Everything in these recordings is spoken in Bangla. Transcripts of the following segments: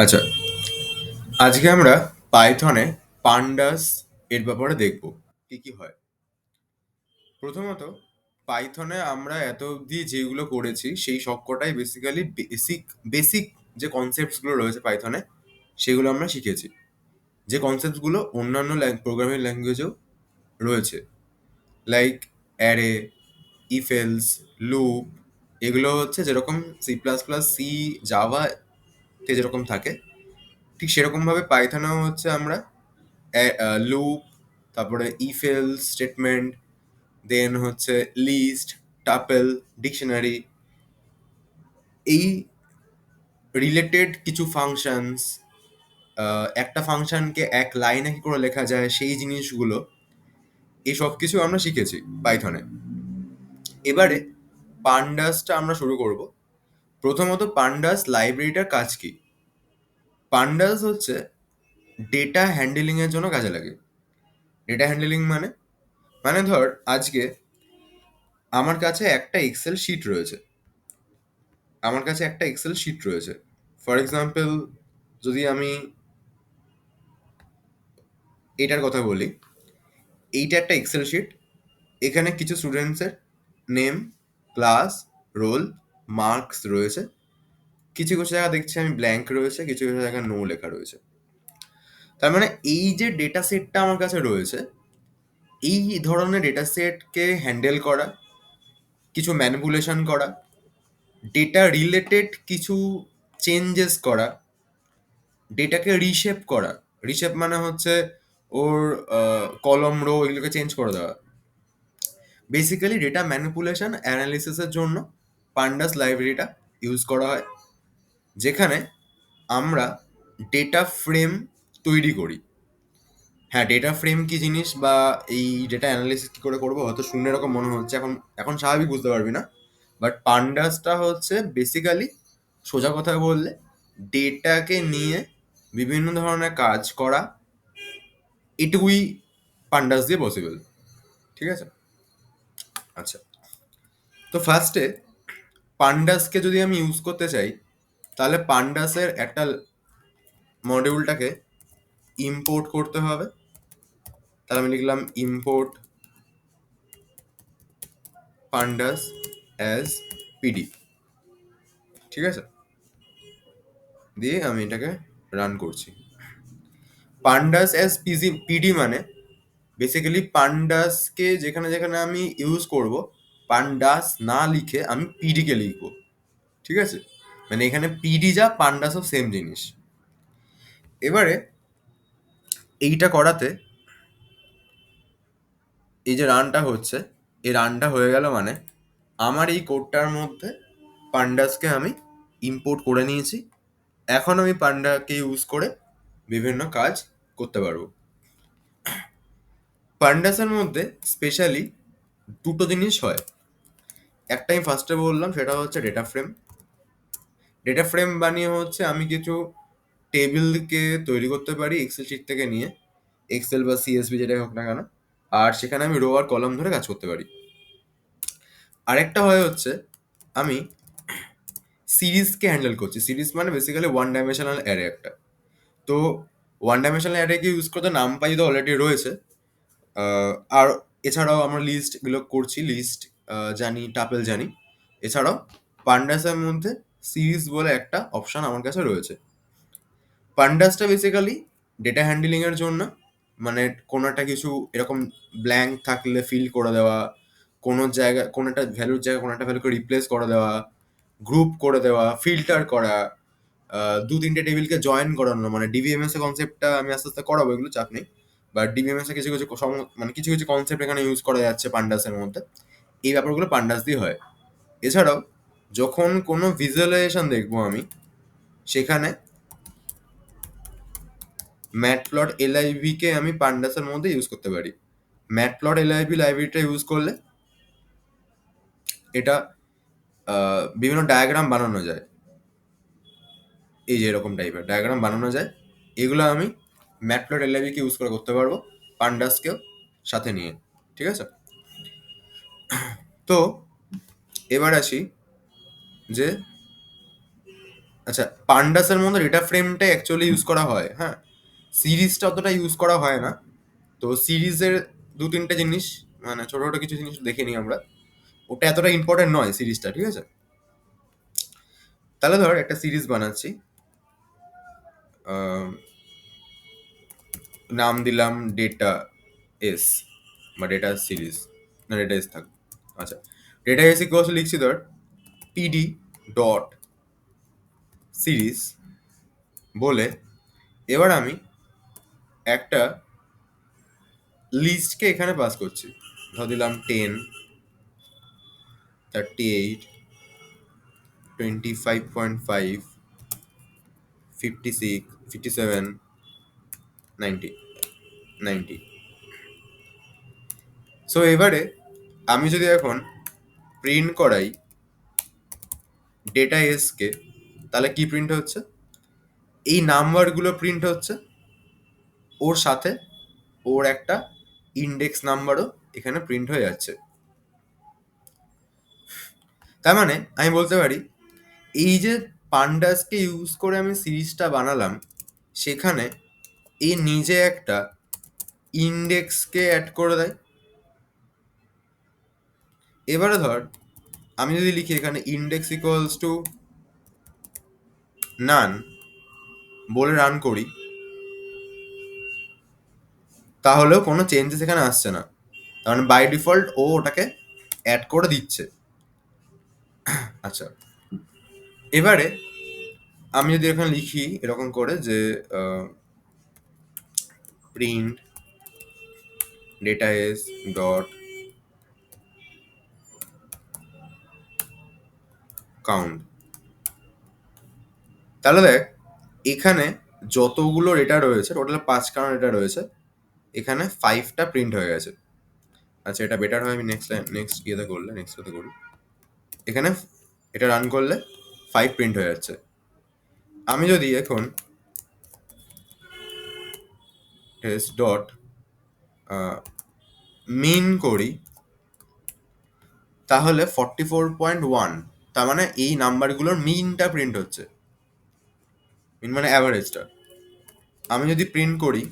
আচ্ছা, আজকে আমরা পাইথনে পান্ডাস এর ব্যাপারে দেখব কি কি হয়। প্রথমত, পাইথনে আমরা এত অবধি যেগুলো করেছি সেই সবকটাই বেসিক্যালি বেসিক বেসিক যে কনসেপ্টসগুলো রয়েছে পাইথনে সেগুলো আমরা শিখেছি। যে কনসেপ্টসগুলো অন্যান্য প্রোগ্রামিং ল্যাঙ্গুয়েজেও রয়েছে, like array, if else, loop. এগুলো হচ্ছে যেরকম সি প্লাস প্লাস, সি, জাভাতে যেরকম থাকে, ঠিক সেরকমভাবে পাইথনেও হচ্ছে আমরা লুপ, তারপরে ইফ এলস স্টেটমেন্ট, দেন হচ্ছে লিস্ট, টাপেল, ডিকশনারি, এই রিলেটেড কিছু ফাংশনস, একটা ফাংশনকে এক লাইনে কি করে লেখা যায় সেই জিনিসগুলো, এই সব কিছু আমরা শিখেছি পাইথনে। এবারে পান্ডাসটা আমরা শুরু করব। প্রথমত, পান্ডাস লাইব্রেরিটার কাজ কি? পান্ডাস হচ্ছে ডেটা হ্যান্ডেলিং এর জন্য কাজে লাগে। ডেটা হ্যান্ডেলিং মানে মানে ধর, আজকে আমার কাছে একটা এক্সেল শিট রয়েছে। ফর এক্সাম্পল, যদি আমি এটার কথা বলি, এইটা একটা এক্সেল শিট। এখানে কিছু স্টুডেন্টসের নেম, ক্লাস, রোল, মার্কস রয়েছে। কিছু কিছু জায়গা দেখছি আমি ব্ল্যাঙ্ক রয়েছে, কিছু কিছু জায়গায় নো লেখা রয়েছে। তার মানে এই যে ডেটা সেটটা আমার কাছে রয়েছে, এই ধরনের ডেটা সেটকে হ্যান্ডেল করা, কিছু ম্যানিপুলেশন করা, ডেটা রিলেটেড কিছু চেঞ্জেস করা, ডেটাকে রিশেপ করা। রিশেপ মানে হচ্ছে ওর কলম, রো এগুলোকে চেঞ্জ করে দেওয়া। বেসিক্যালি ডেটা ম্যানিপুলেশন অ্যানালিসিসের জন্য পান্ডাস লাইব্রেরিটা ইউজ করা হয়, যেখানে আমরা ডেটা ফ্রেম তৈরি করি। হ্যাঁ, ডেটা ফ্রেম কি জিনিস বা এই ডেটা অ্যানালিসিস কি করে করবো হয়তো শুনে এরকম মনে হচ্ছে, এখন এখন স্বাভাবিক বুঝতে পারবি না। বাট পান্ডাসটা হচ্ছে বেসিক্যালি, সোজা কথা বললে, ডেটাকে নিয়ে বিভিন্ন ধরনের কাজ করা, এটুকুই পান্ডাস দিয়ে পসিবল। ঠিক আছে? আচ্ছা, তো ফার্স্টে পান্ডাসকে যদি আমি ইউজ করতে চাই, তাহলে পান্ডাসের একটা মডিউলটাকে ইম্পোর্ট করতে হবে। তাহলে আমি লিখলাম ইম্পোর্ট পান্ডাস অ্যাজ পিডি। ঠিক আছে? দিয়ে আমি এটাকে রান করছি। পান্ডাস অ্যাজ পিডি মানে বেসিক্যালি পান্ডাসকে যেখানে যেখানে আমি ইউজ করব, পান্ডাস না লিখে আমি পিডিকে লিখবো। ঠিক আছে? মানে এখানে পিডি যা, পান্ডাসও সেম জিনিস। এবারে এইটা করাতে, এই যে রানটা হচ্ছে, এই রানটা হয়ে গেল মানে আমার এই কোডটার মধ্যে পান্ডাসকে আমি ইম্পোর্ট করে নিয়েছি। এখন আমি পান্ডাকে ইউজ করে বিভিন্ন কাজ করতে পারবো। পান্ডাসের মধ্যে স্পেশালি দুটো জিনিস হয়। একটা আমি ফার্স্টে বললাম, সেটা হচ্ছে ডেটা ফ্রেম। ডেটা ফ্রেম বানিয়ে হচ্ছে আমি কিছু টেবিলকে তৈরি করতে পারি এক্সেল শিট থেকে নিয়ে, এক্সেল বা সিএসভি যেটাই হোক না কেন, আর সেখানে আমি রো আর কলাম ধরে কাজ করতে পারি। আরেকটা হয় হচ্ছে আমি সিরিজকে হ্যান্ডেল করছি। সিরিজ মানে বেসিক্যালি ওয়ান ডাইমেনশনাল অ্যারে একটা। তো ওয়ান ডাইমেনশনাল অ্যারেকে ইউজ করতে নামপাই তো অলরেডি রয়েছে। আর এছাড়াও আমরা লিস্টগুলো করছি, লিস্ট জানি, টাপেল জানি। এছাড়াও পান্ডাসের মধ্যে সিরিজ বলে একটা অপশন আমার কাছে রয়েছে। পান্ডাসটা বেসিক্যালি ডেটা হ্যান্ডলিং এর জন্য, মানে কোনো একটা কিছু এরকম ব্ল্যাঙ্ক থাকলে ফিল করে দেওয়া, কোনো জায়গায় কোনো একটা ভ্যালুর জায়গায় কোনো একটা ভ্যালুকে রিপ্লেস করে দেওয়া, গ্রুপ করে দেওয়া, ফিল্টার করা, দু তিনটে টেবিলকে জয়েন করানো, মানে ডিবিএমএস এর কনসেপ্টটা আমি আস্তে আস্তে করাবো, এগুলো চাপ নেই। বাট ডিবিএমএস এ কিছু কিছু মানে কিছু কিছু কনসেপ্ট এখানে ইউজ করা যাচ্ছে পান্ডাসের মধ্যে। এই ব্যাপারগুলো পান্ডাস দিয়ে হয়। এছাড়াও যখন কোনো ভিজুয়ালাইজেশন দেখবো আমি, সেখানে ম্যাটপ্লট এলআইভি কে আমি পান্ডাসের মধ্যে ইউজ করতে পারি। ম্যাটপ্লট এলআইভি লাইব্রেরিটা ইউজ করলে এটা বিভিন্ন ডায়াগ্রাম বানানো যায়। এই যে এরকম টাইপের ডায়াগ্রাম বানানো যায়, এগুলো আমি ম্যাটপ্লট এলআইভি কে ইউজ করে করতে পারবো, পান্ডাসকেও সাথে নিয়ে। ঠিক আছে? তো এবার আসি যে আচ্ছা, পান্ডাসের মধ্যে ডেটা ফ্রেমটা অ্যাকচুয়ালি ইউজ করা হয়, হ্যাঁ। সিরিজটা অতটা ইউজ করা হয় না। তো সিরিজের দু তিনটে জিনিস, মানে ছোট ছোট কিছু জিনিস দেখে নিই আমরা। ওটা এতটা ইম্পর্টেন্ট নয় সিরিজটা, ঠিক আছে। তাহলে ধর একটা সিরিজ বানাচ্ছি, আহ, নাম দিলাম ডেটা এস, বা ডেটা সিরিজ, না ডেটা এস থাক। আচ্ছা, ডেটা এস ইকুয়ালস লিখছি ধর পিডি ডট সিরিজ বলে, এবার আমি একটা লিস্টকে এখানে পাস করছি। ধর দিলাম 10, 38, 25.5, 56, 57, 90, 90। সো এবারে আমি যদি এখন প্রিন্ট করাই ডেটা এসকে, তাহলে কি প্রিন্ট হচ্ছে? এই নাম্বারগুলো প্রিন্ট হচ্ছে, ওর সাথে ওর একটা ইন্ডেক্স নাম্বারও এখানে প্রিন্ট হয়ে যাচ্ছে। তার মানে আমি বলতে পারি এই যে পান্ডাসকে ইউজ করে আমি সিরিজটা বানালাম, সেখানে এ নিজে একটা ইন্ডেক্সকে অ্যাড করে দেয়। এবারে ধর আমি যদি লিখি এখানে ইন্ডেক্স ইকুয়ালস টু নান বলে রান করি, তাহলেও কোনো চেঞ্জেস এখানে আসছে না। তার মানে বাই ডিফল্ট ও ওটাকে অ্যাড করে দিচ্ছে। আচ্ছা, এবারে আমি যদি এখানে লিখি এরকম করে যে print data S dot count, তাহলে দেখ এখানে যতগুলো ডেটা রয়েছে, টোটাল 5খানা ডেটা রয়েছে, এখানে 5টা প্রিন্ট হয়ে গেছে। আচ্ছা, এটা বেটার হয় আমি নেক্সট ইয়েতে করলে, নেক্সট ইয়েতে করি। এখানে এটা রান করলে 5 প্রিন্ট হয়ে যাচ্ছে। আমি যদি এখন টেস্ট ডট মিন করি, তাহলে 44.1, তার মানে এই নাম্বারগুলোর মিনটা প্রিন্ট হচ্ছে। মিন মানে অ্যাভারেজটা। আমি যদি প্রিন্ট করি,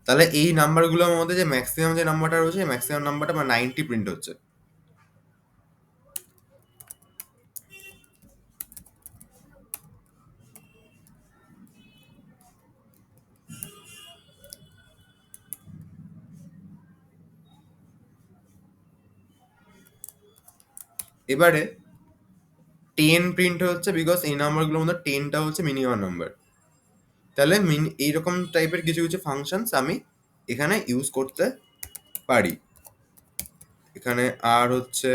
তাহলে এই নাম্বারগুলোর মধ্যে যে ম্যাক্সিমাম যে নাম্বারটা রয়েছে, ম্যাক্সিমাম নাম্বারটা মানে 90 প্রিন্ট হচ্ছে। এবারে 10 প্রিন্ট হচ্ছে, বিকজ এই নাম্বারগুলোর মধ্যে 10টা হচ্ছে মিনিমাম নাম্বার। তাহলে এইরকম টাইপের কিছু কিছু ফাংশনস আমি এখানে ইউজ করতে পারি। এখানে আর হচ্ছে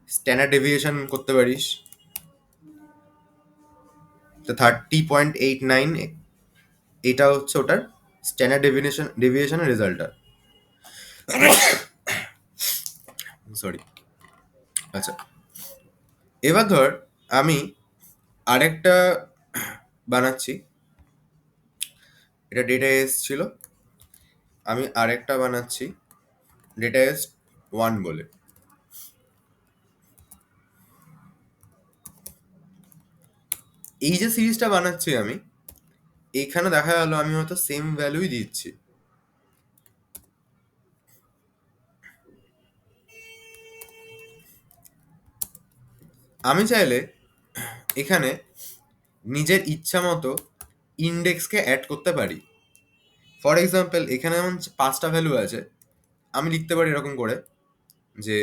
স্ট্যান্ডার্ড ডেভিয়েশন করতে পারিস। তো 30.89 এটা হচ্ছে ওটার স্ট্যান্ডার্ড ডেভিয়েশনের রেজাল্টটা। সরি। আচ্ছা, এবার ধর আমি আরেকটা বানাচ্ছি, এটা ডেটা এস ছিল, আমি আরেকটা বানাচ্ছি ডেটা এস 1 বলে। এই যে সিরিজটা বানাচ্ছি আমি, এখানে দেখা গেল আমি হয়তো সেম ভ্যালুই দিচ্ছি। আমি চাইলে এখানে নিজের ইচ্ছা মতো ইন্ডেক্সকে অ্যাড করতে পারি। ফর এক্সাম্পল এখানে যেমন 5টা ভ্যালু আছে, আমি লিখতে পারি এরকম করে যে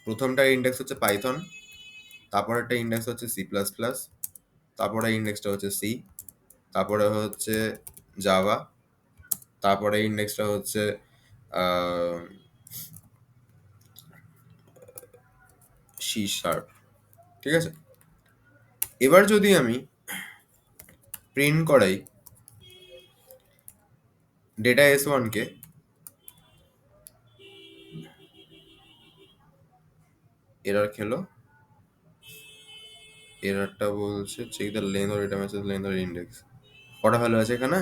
প্রথমটা ইন্ডেক্স হচ্ছে পাইথন, তারপরেরটা ইন্ডেক্স হচ্ছে সি প্লাস প্লাস, তারপরে ইন্ডেক্সটা হচ্ছে সি, তারপরে হচ্ছে জাভা, তারপরে ইন্ডেক্সটা হচ্ছে সি শার্প, ঠিক আছে। এবার যদি আমি প্রিন্ট করাই ডেটা এস ওয়ানকে, এরর খেলো, এররটা বলছে check the length or data matches length or index. কটা ভ্যালু আছে এখানে?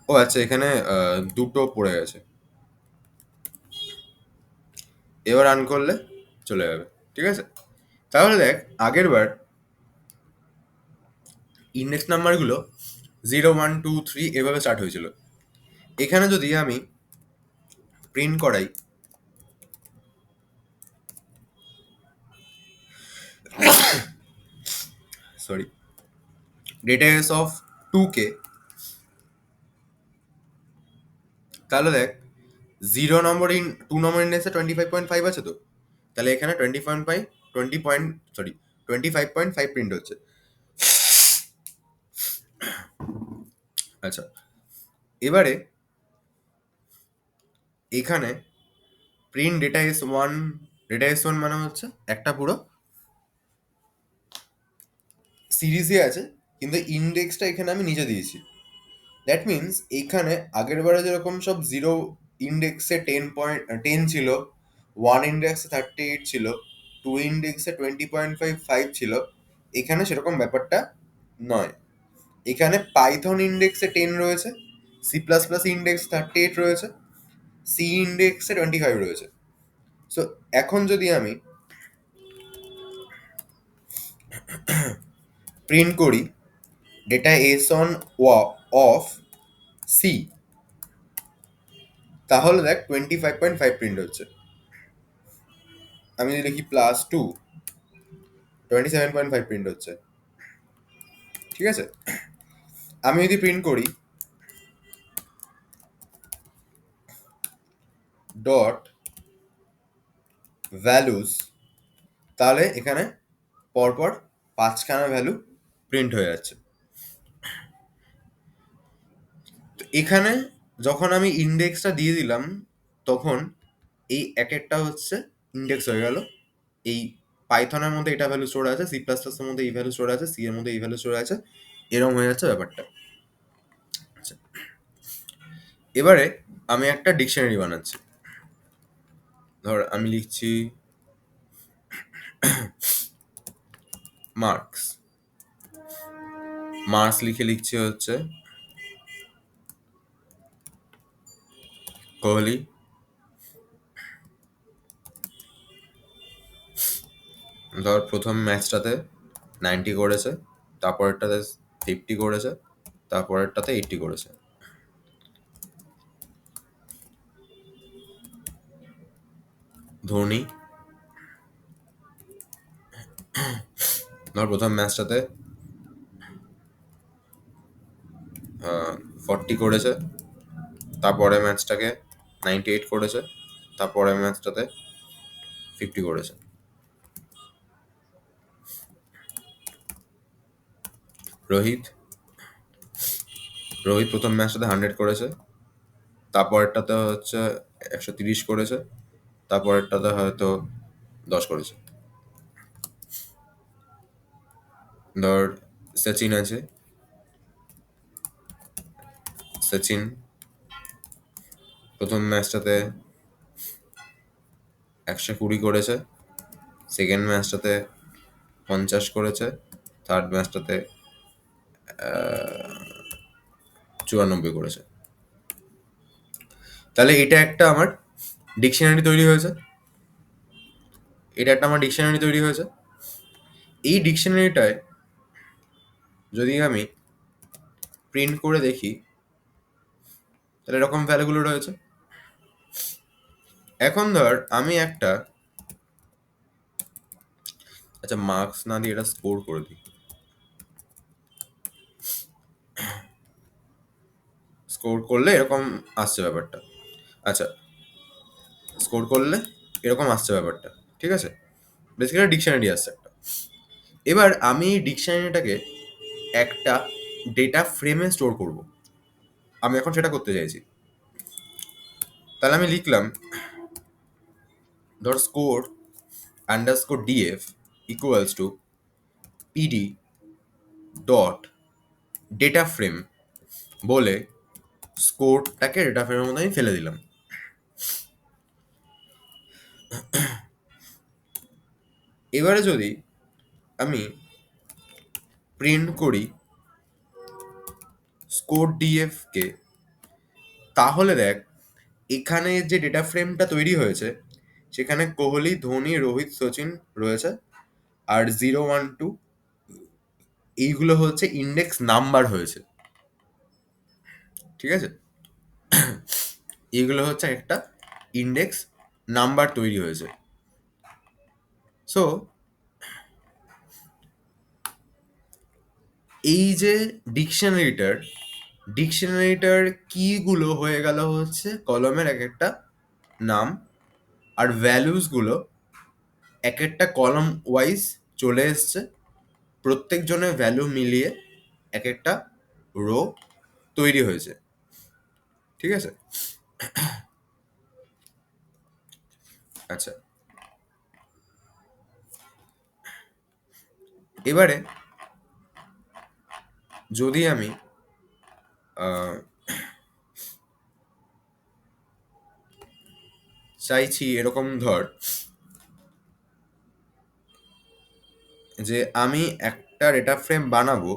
ও আচ্ছা, এখানে দুটো পড়ে গেছে। এবার রান করলে চলে যাবে, ঠিক আছে? তাহলে দেখ, আগের বার ইন্ডেক্স নাম্বারগুলো 0 1 2 3 এভাবে স্টার্ট হয়েছিল। এখানে যদি আমি প্রিন্ট করাই সরি ডেটাবেস অফ 2K, তাহলে দেখ 2 নম্বর ইন্ডেক্সে 25.5 আছে তো, তাহলে এখানে 25.5 প্রিন্ট হচ্ছে। আচ্ছা, এবারে এখানে প্রিন্ট ডেটা এস ওয়ান মানে হচ্ছে একটা পুরো সিরিজে আছে, কিন্তু ইন্ডেক্সটা এখানে আমি নিজে দিয়েছি। দ্যাট মিনস এখানে আগের বারে যেরকম সব 0 ইন্ডেক্সে 10 ছিল, 1 ইন্ডেক্সে 38 ছিল, 2 ইন্ডেক্সে 20.55 ছিল, এখানে সেরকম ব্যাপারটা নয়। এখানে পাইথন ইন্ডেক্সে 10 রয়েছে, C++ ইন্ডেক্স 38 রয়েছে, সি ইন্ডেক্সে 25 রয়েছে। সো এখন যদি আমি প্রিন্ট করি data S on of C, তাহলে দেখ 25.5 প্রিন্ট হচ্ছে। আমি যদি লিখি +2, 27.5 প্রিন্ট হচ্ছে, ঠিক আছে? আমি যদি প্রিন্ট করি ডট ভ্যালুস, তাহলে এখানে পরপর 5খানা ভ্যালু প্রিন্ট হয়ে যাচ্ছে। তো এখানে যখন আমি ইন্ডেক্সটা দিয়ে দিলাম, তখন এই এক একটা হচ্ছে ইন্ডেক্স হয়ে গেল। এই পাইথনের মধ্যে এটা ভ্যালু স্টোর আছে, C++ এর মধ্যে এই ভ্যালু স্টোর আছে, সি এর মধ্যে এই ভ্যালু স্টোর আছে, এরকম হয়ে যাচ্ছে ব্যাপারটা। আচ্ছা, এবারে আমি একটা ডিকশনারি বানাচ্ছি। ধর আমি লিখছি মার্কস, লিখে লিখছি হচ্ছে কোহলি, ধর প্রথম ম্যাচটাতে 90 করেছে, তারপরেরটাতে 50 করেছে, তারপরেরটাতে 80 করেছে। ধোনি ধর প্রথম ম্যাচটাতে 40 করেছে, তারপরের ম্যাচটাকে 98 করেছে, তারপরের ম্যাচটাতে 50 করেছে। রোহিত প্রথম ম্যাচটাতে 100 করেছে, তারপরেরটাতে হচ্ছে 130 করেছে, তারপরেরটাতে হয়তো 10 করেছে। ধর সচিন আছে, সচিন প্রথম ম্যাচটাতে 120 করেছে, সেকেন্ড ম্যাচটাতে 50 করেছে, থার্ড ম্যাচটাতে 94 করেছে। তাহলে এটা একটা আমার ডিকশনারি তৈরি হয়েছে। এই ডিকশনারিটায় যদি আমি প্রিন্ট করে দেখি, তাহলে এরকম ভ্যালুগুলো রয়েছে। এখন ধর আমি একটা, আচ্ছা মার্কস না দিয়ে এটা স্কোর করে দিই, স্কোর করলে এরকম আসছে ব্যাপারটা। আচ্ছা, স্কোর করলে এরকম আসছে ব্যাপারটা, ঠিক আছে? বেসিক্যালি ডিকশনারি আসছে একটা। এবার আমি ডিকশনারিটাকে একটা ডেটা ফ্রেমে স্টোর করব, আমি এখন সেটা করতে চাইছি। তাহলে আমি লিখলাম ধর score underscore DF equals two PD dot data frame বলে স্কোরটাকে ডেটা ফ্রেমের মধ্যে আমি ফেলে দিলাম। এবারে যদি আমি প্রিন্ট করি স্কোর ডিএফ কে, তাহলে দেখ এখানে যে ডেটা ফ্রেমটা তৈরি হয়েছে সেখানে কোহলি, ধোনি, রোহিত, সচিন রয়েছে। আর 0, 1, 2 এইগুলো হচ্ছে ইন্ডেক্স নাম্বার হয়েছে, ঠিক আছে? এইগুলো হচ্ছে একটা ইন্ডেক্স নাম্বার তৈরি হয়েছে। সো এই যে ডিকশনারিটার কিগুলো হয়ে গেল হচ্ছে কলমের এক একটা নাম, আর ভ্যালুসগুলো এক একটা কলম ওয়াইজ চলে এসছে, প্রত্যেকজনের ভ্যালু মিলিয়ে এক একটা রো তৈরি হয়েছে, ঠিক আছে? আচ্ছা, এবারে যদি আমি আহ, চাইছি এরকম ধর যে আমি একটা ডেটা ফ্রেম বানাবো,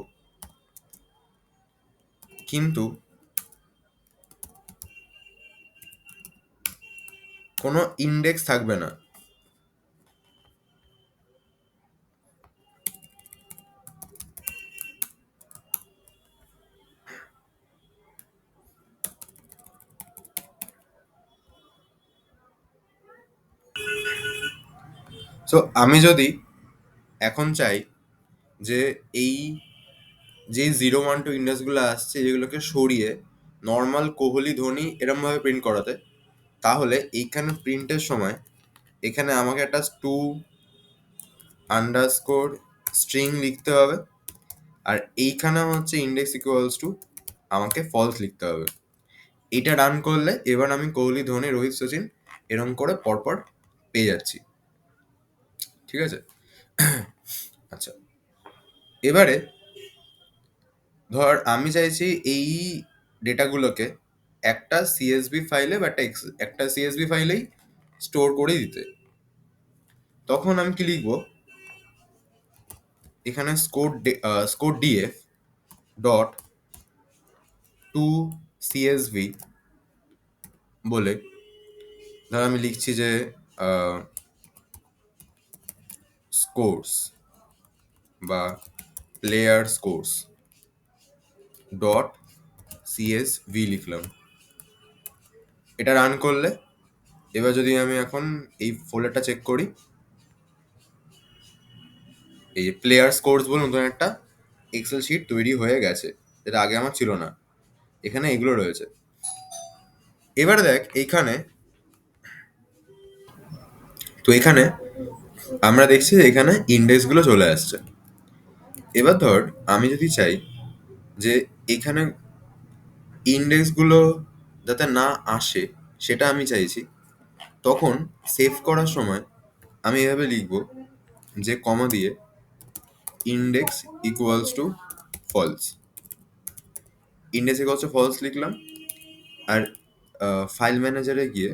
কিন্তু কোনো ইন্ডেক্স থাকবে না। সো আমি যদি এখন চাই যে এই যে 0, 1, 2 ইন্ডেক্সগুলো আসছে যেগুলোকে সরিয়ে নর্মাল কোহলি, ধোনি এরমভাবে প্রিন্ট করাতে, তাহলে এইখানে প্রিন্টের সময় এখানে আমাকে একটা আন্ডারস্কোর স্ট্রিং লিখতে হবে, আর এইখানে হচ্ছে ইন্ডেক্স ইকুয়ালস টু আমাকে ফলস লিখতে হবে। এটা রান করলে এবার আমি কোহলি, ধোনি, রোহিত, সচিন এরম করে পরপর পেয়ে যাচ্ছি, ঠিক আছে? আচ্ছা, এবারে ধর আমি চাইছি এই ডেটাগুলোকে একটা সিএসভি ফাইলে বা একটা সিএসভি ফাইলেই স্টোর করে দিতে। তখন আমি কি লিখবো, এখানে score DF dot to CSV বলে ধর আমি লিখছি যে স্কোর্স বা প্লেয়ার স্কোর্স ডট সিএসভি লিখলাম। এটা রান করলে এবার যদি আমি এখন এই ফোল্ডারটা চেক করি, এই প্লেয়ার স্কোর্স বলে নতুন একটা এক্সেল শিট তৈরি হয়ে গেছে, যেটা আগে আমার ছিল না। এখানে এগুলো রয়েছে। এবার দেখ এইখানে, তো এখানে আমরা দেখছি যে এখানে ইন্ডেক্সগুলো চলে আসছে। এবার ধর আমি যদি চাই যে এখানে ইন্ডেক্সগুলো যাতে না আসে সেটা আমি চাইছি, তখন সেভ করার সময় আমি এভাবে লিখব যে কমা দিয়ে index equals to false, index equals to false লিখলাম। আর ফাইল ম্যানেজারে গিয়ে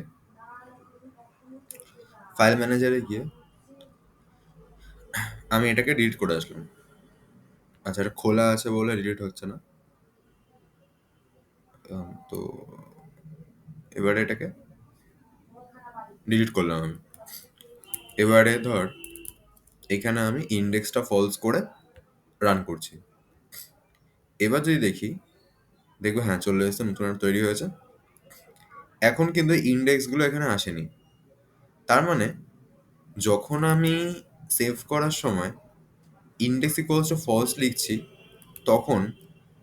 আমি এটাকে ডিলিট করে আসলাম। আচ্ছা, এটা খোলা আছে বলে ডিলিট হচ্ছে না। তো এবারে এটাকে ডিলিট করলাম আমি। এবারে ধর এখানে আমি ইন্ডেক্সটা ফলস করে রান করছি। এবার যদি দেখবো হ্যাঁ চলে এসেছে, নতুন একটা তৈরি হয়েছে। এখন কিন্তু ইন্ডেক্সগুলো এখানে আসেনি। তার মানে যখন আমি সেভ করার সময় ইন্ডেক্স ইকুয়ালস টু ফলস লিখছি, তখন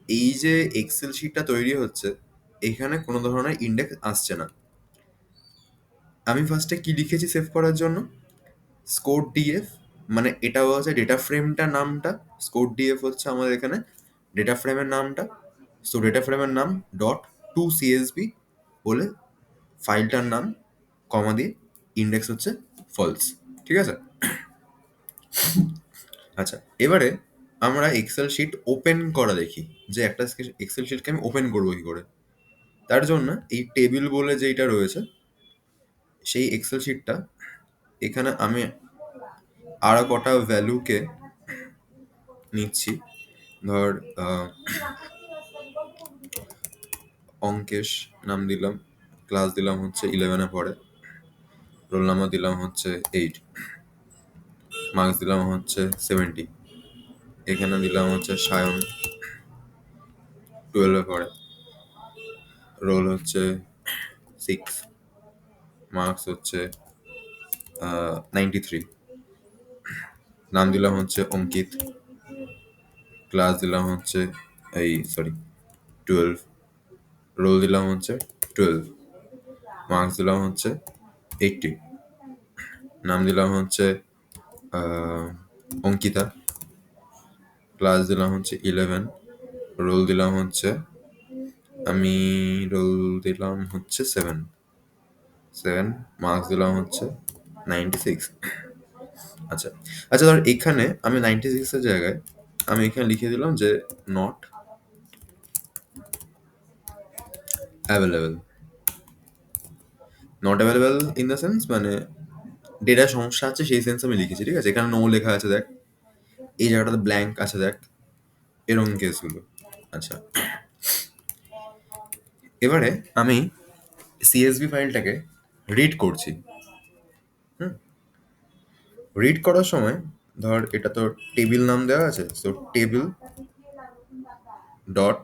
এই যে এক্সেল শিটটা তৈরি হচ্ছে এখানে কোনো ধরনের ইন্ডেক্স আসছে না। আমি ফার্স্টে কি লিখেছি সেভ করার জন্য, স্কোর ডিএফ, মানে এটা হচ্ছে ডেটা ফ্রেমটার নামটা। স্কোর ডিএফ হচ্ছে আমাদের এখানে ডেটা ফ্রেমের নামটা। সো ডেটা ফ্রেমের নাম ডট টু সিএসবি বলে ফাইলটার নাম, কমা দিয়ে ইন্ডেক্স হচ্ছে ফলস, ঠিক আছে? আচ্ছা, এবারে আমরা এক্সেল শিট ওপেন করা দেখি যে একটা এক্সেল শিটকে আমি ওপেন করবো কি করে। তার জন্য এই টেবিল বলে যেটা রয়েছে সেই এক্সেল শিটটা, এখানে আমি আরো কটা ভ্যালুকে নিচ্ছি। ধর অঙ্কেশ নাম দিলাম, ক্লাস দিলাম হচ্ছে 11-এ পড়ে, রোল নাম্বার দিলাম হচ্ছে 8, মার্কস দিলাম হচ্ছে 70, এখানে দিলাম হচ্ছে সায়ন 12-এ পড়ে, রোল হচ্ছে 6, মার্কস হচ্ছে 93, নাম দিলাম হচ্ছে অঙ্কিত, ক্লাস দিলাম হচ্ছে 12, রোল দিলাম হচ্ছে 12, মার্কস দিলাম হচ্ছে 80, নাম দিলাম হচ্ছে অঙ্কিতা, ক্লাস দিলাম হচ্ছে 11, রোল দিলাম হচ্ছে আমি রোল দিলাম হচ্ছে 7, মার্কস দিলাম হচ্ছে 96। আচ্ছা আচ্ছা, ধর এখানে আমি 96-এর জায়গায় আমি এখানে লিখে দিলাম যে not available. Not available in the sense মানে ডেটা সমস্যা আছে সেই সেন্স আমি লিখেছি, ঠিক আছে? এখানে নো লেখা আছে দেখ, এই জায়গাটাতে ব্ল্যাঙ্ক আছে দেখ, এরকম কেসগুলো। আচ্ছা, এবারে আমি সিএসভি ফাইলটাকে রিড করছি। রিড করার সময় ধর এটা তো টেবিল নাম দেওয়া আছে, so table dot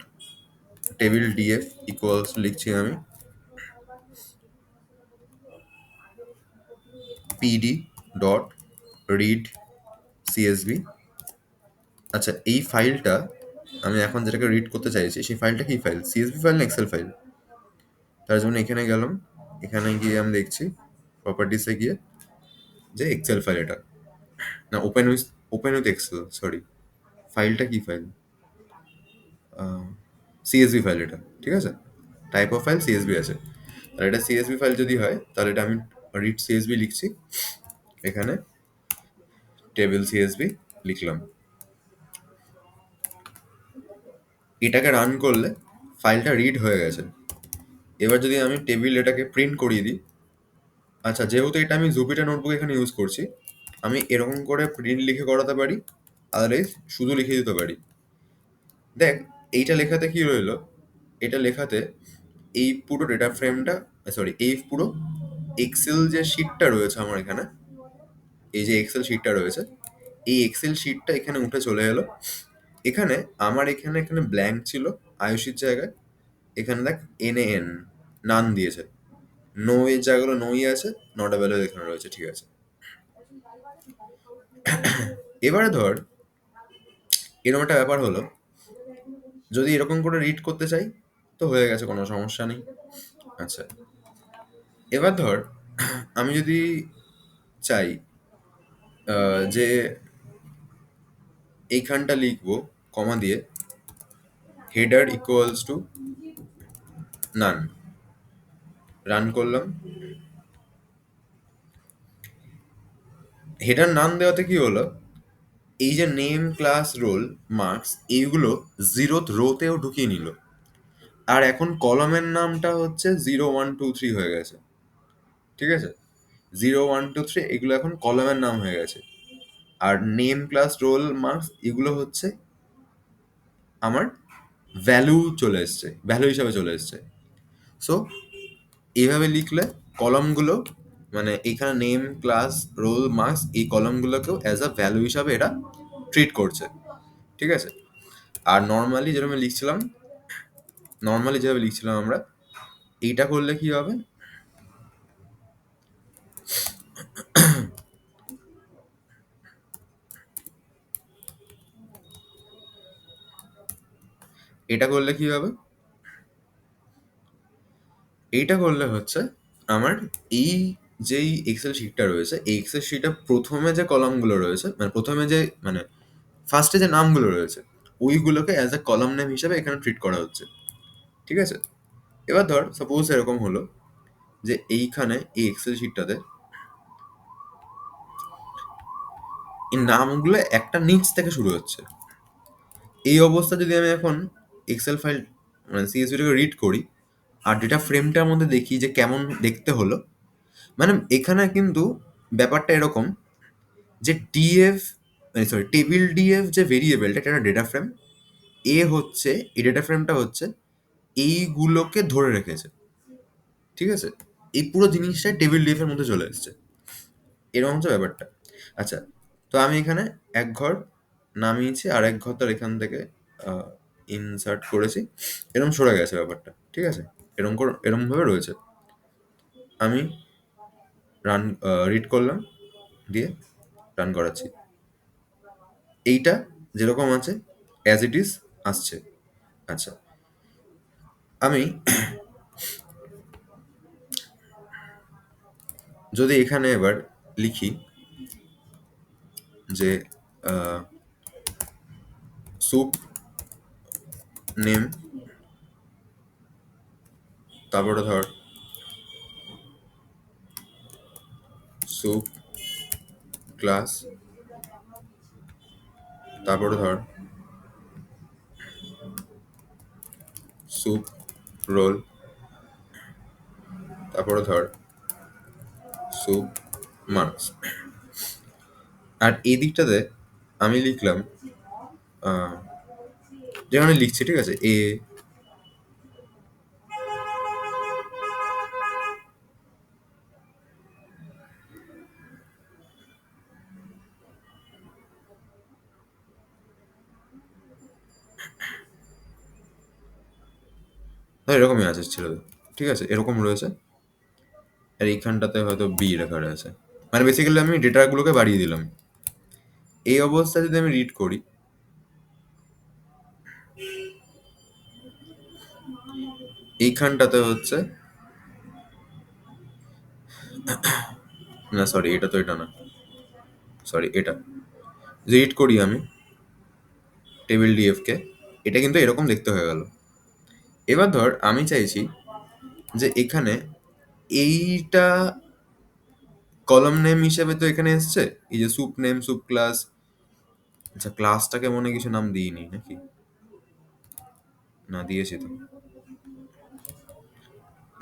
table DF equals লিখছি আমি পিডি ডট রিড সিএসভি। আচ্ছা, এই ফাইলটা আমি এখন যেটাকে রিড করতে চাইছি সেই ফাইলটা কি ফাইল, সিএসভি ফাইল না এক্সেল ফাইল? তার জন্য এখানে গেলাম, এখানে গিয়ে আমি দেখছি প্রপার্টিসে গিয়ে যে এক্সেল ফাইল এটা, না ওপেন উইথ এক্সেল, সরি, ফাইলটা কি ফাইল, সিএসভি ফাইল এটা, ঠিক আছে? টাইপ অফ ফাইল সিএসভি আছে, আর এটা সিএসভি ফাইল যদি হয় তাহলে এটা আমি রিড সিএসভি লিখছি, এখানে টেবিল সিএসভি লিখলাম। এটাকে রান করলে ফাইলটা রিড হয়ে গেছে। এবার যদি আমি টেবিল এটাকে প্রিন্ট করিয়ে দিই, আচ্ছা যেহেতু এটা আমি জুপিটার নোটবুক এখানে ইউজ করছি, আমি এরকম করে প্রিন্ট লিখে করাতে পারি, আদারওয়াইজ শুধু লিখে দিতে পারি। দেখ এইটা লেখাতে কি রইলো, এটা লেখাতে এই পুরো ডেটা ফ্রেমটা, সরি এই পুরো এক্সেল যে শিটটা রয়েছে আমার এখানে, এই যে এক্সেল শিটটা রয়েছে, এই এক্সেল শিটটা এখানে উঠে চলে এলো। এখানে আমার এখানে এখানে ব্ল্যাঙ্ক ছিল আয়ুষির জায়গায়, এখানে দেখ এন নান দিয়েছে, নো এর জায়গাগুলো নোই আছে, নট অ্যাভেলেবল এখানে রয়েছে, ঠিক আছে? এবারে ধর এরকম একটা ব্যাপার হলো, যদি এরকম করে রিড করতে চাই তো হয়ে গেছে, কোনো সমস্যা নেই। আচ্ছা, এবার ধর আমি যদি চাই যে এইখানটা লিখবো কমা দিয়ে হেডার ইকুয়ালস টু নান, রান করলাম, হেডার নান দেওয়াতে কি হলো, এই যে নেম ক্লাস রোল মার্কস এইগুলো 0th রোতেও ঢুকিয়ে নিল, আর এখন কলমের নামটা হচ্ছে 0 1 2 3 হয়ে গেছে, ঠিক আছে? 0 1 2 3 এগুলো এখন কলমের নাম হয়ে গেছে, আর নেম ক্লাস রোল মার্কস এগুলো হচ্ছে আমার ভ্যালু চলে এসছে, ভ্যালু হিসাবে চলে এসছে। সো এইভাবে লিখলে কলমগুলো মানে এইখানে নেম ক্লাস রোল মার্কস এই কলমগুলোকেও অ্যাজ আ ভ্যালু হিসাবে এটা ট্রিট করছে, ঠিক আছে? আর নর্মালি যেভাবে লিখছিলাম আমরা, এইটা করলে কি হবে, এটা করলে কি হবে, এইটা করলে হচ্ছে আমার এই যেই এক্সেল শিটটা রয়েছে, এই এক্সেল শিটে প্রথমে যে কলামগুলো রয়েছে, মানে প্রথমে যে মানে ফার্স্টে যে নামগুলো রয়েছে ওইগুলোকে অ্যাজ এ কলাম নেম হিসাবে এখানে ট্রিট করা হচ্ছে, ঠিক আছে? এবার ধর সাপোজ এরকম হলো যে এইখানে এই এক্সেল শিটটাতে এই নামগুলো একটা নিচ থেকে শুরু হচ্ছে। এই অবস্থা যদি আমি এখন এক্সেল ফাইল মানে সিএসভিটাকে রিড করি আর ডেটা ফ্রেমটার মধ্যে দেখি যে কেমন দেখতে হলো, মানে এখানে কিন্তু ব্যাপারটা এরকম যে ডিএফ সরি টেবিল ডিএফ যে ভেরিয়েবলটা এটা একটা ডেটা ফ্রেম, এ হচ্ছে এই ডেটা ফ্রেমটা হচ্ছে এইগুলোকে ধরে রেখেছে। ঠিক আছে? এই পুরো জিনিসটাই টেবিল ডিএফ এর মধ্যে চলে এসছে। এরকম হচ্ছে ব্যাপারটা। আচ্ছা, তো আমি এখানে এক ঘর নামিয়েছি আর এক ঘর তার এখান থেকে ইনসার্ট করেছি। এরকম সরে গেছে ব্যাপারটা। ঠিক আছে? এরকমভাবে রয়েছে। আমি রিড করলাম, দিয়ে রান করাচ্ছি। এইটা যেরকম আছে অ্যাজ ইট ইজ আসছে। আচ্ছা, আমি যদি এখানে এবার লিখি যে স্যুপ নেম, তারপরে ধর স্যুপ ক্লাস, তারপরে ধর স্যুপ রোল, তারপরে ধর স্যুপ মার্কস। আর এই দিকটাতে আমি লিখলাম যেখানে লিখছি, ঠিক আছে, এরকমই আছে ছিল। ঠিক আছে, এরকম রয়েছে। আর এইখানটাতে হয়তো বি লেখা রয়েছে। মানে বেসিক্যালি আমি ডেটাগুলোকে বাড়িয়ে দিলাম। এই অবস্থায় যদি আমি রিড করি, এইখানটাতে হচ্ছে, না সরি, এটা তো এটা না, সরি এটা রিড করি আমি টেবিল ডিএফ কে, এটা কিন্তু এরকম দেখতে হয়ে গেল। এবার ধর আমি চাইছি যে এখানে এইটা কলাম নেম হিসেবে তো এখানে এসছে, এই যে স্যুপ নেম, স্যুপ ক্লাস। আচ্ছা, ক্লাসটাকে মনে হয় কিছু নাম দিইনি নাকি? না, দিয়েছি তো।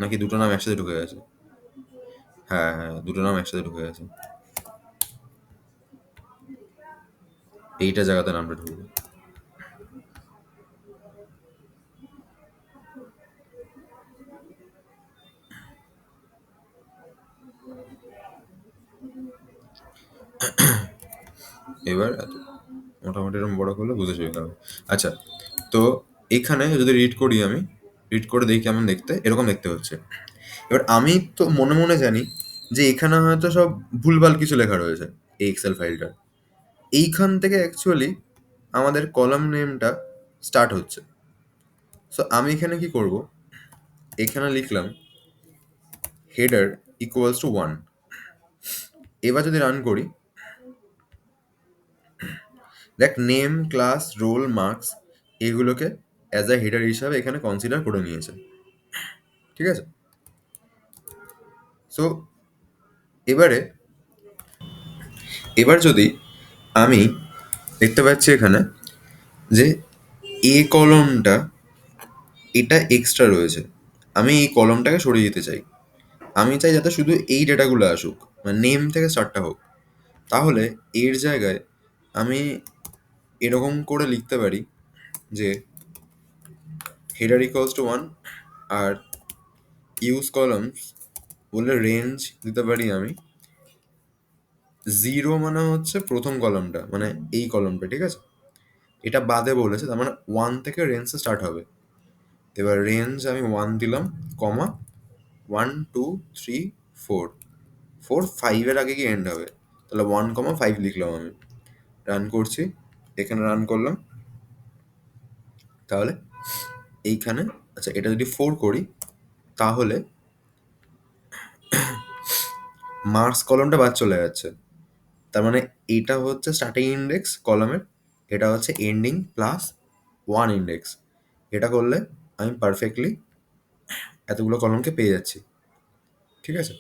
নাকি দুটো নাম একসাথে ঢুকে গেছে? হ্যাঁ হ্যাঁ, দুটো নাম একসাথে ঢুকে গেছে। এইটা জায়গাতে নামটা ঢুকবে। এবার মোটামুটি এরকম বড় করলে বুঝে যাবে কারণ। আচ্ছা, তো এখানে যদি রিড করি, আমি রিড করে দেখি কেমন দেখতে, এরকম দেখতে হচ্ছে। এবার আমি তো মনে মনে জানি যে এখানে হয়তো সব ভুলভাল কিছু লেখা রয়েছে এই এক্সেল ফাইলটা। এইখান থেকে অ্যাকচুয়ালি আমাদের কলাম নেমটা স্টার্ট হচ্ছে। সো আমি এখানে কি করব, এখানে লিখলাম হেডার ইকুয়ালস টু 1। এবার যদি রান করি, দেখ নেম, ক্লাস, রোল, মার্কস এগুলোকে অ্যাজ আ হেডার হিসাবে এখানে কনসিডার করে নিয়েছে। ঠিক আছে? সো এবারে, এবার যদি আমি দেখতে পাচ্ছি এখানে যে এ কলমটা এটা এক্সট্রা রয়েছে, আমি এই কলমটাকে সরিয়ে দিতে চাই। আমি চাই যাতে শুধু এই ডেটাগুলো আসুক, মানে নেম থেকে স্টার্টটা হোক। তাহলে এর জায়গায় আমি এরকম করে লিখতে পারি যে হেডার ইকুয়ালস টু 1, আর ইউজ কলামস বলে রেঞ্জ দিতে পারি আমি 0, মানে হচ্ছে প্রথম কলামটা, মানে এই কলমটা। ঠিক আছে, এটা বাদে বলেছে, তার মানে 1 থেকে রেঞ্জটা স্টার্ট হবে। এবার রেঞ্জ আমি 1 দিলাম, কমা 1 2 3 4, 5 আগে কি এন্ড হবে, তাহলে 1,5 লিখলাম আমি। রান করছি, এখানে রান করলাম, তাহলে এইখানে, আচ্ছা এটা যদি 4 করি, তাহলে মার্কস কলমটা বাদ চলে যাচ্ছে। তার মানে এইটা হচ্ছে স্টার্টিং ইন্ডেক্স কলামের, এটা হচ্ছে এন্ডিং প্লাস 1 ইন্ডেক্স। এটা করলে আমি পারফেক্টলি এতগুলো কলমকে পেয়ে যাচ্ছি। ঠিক আছে,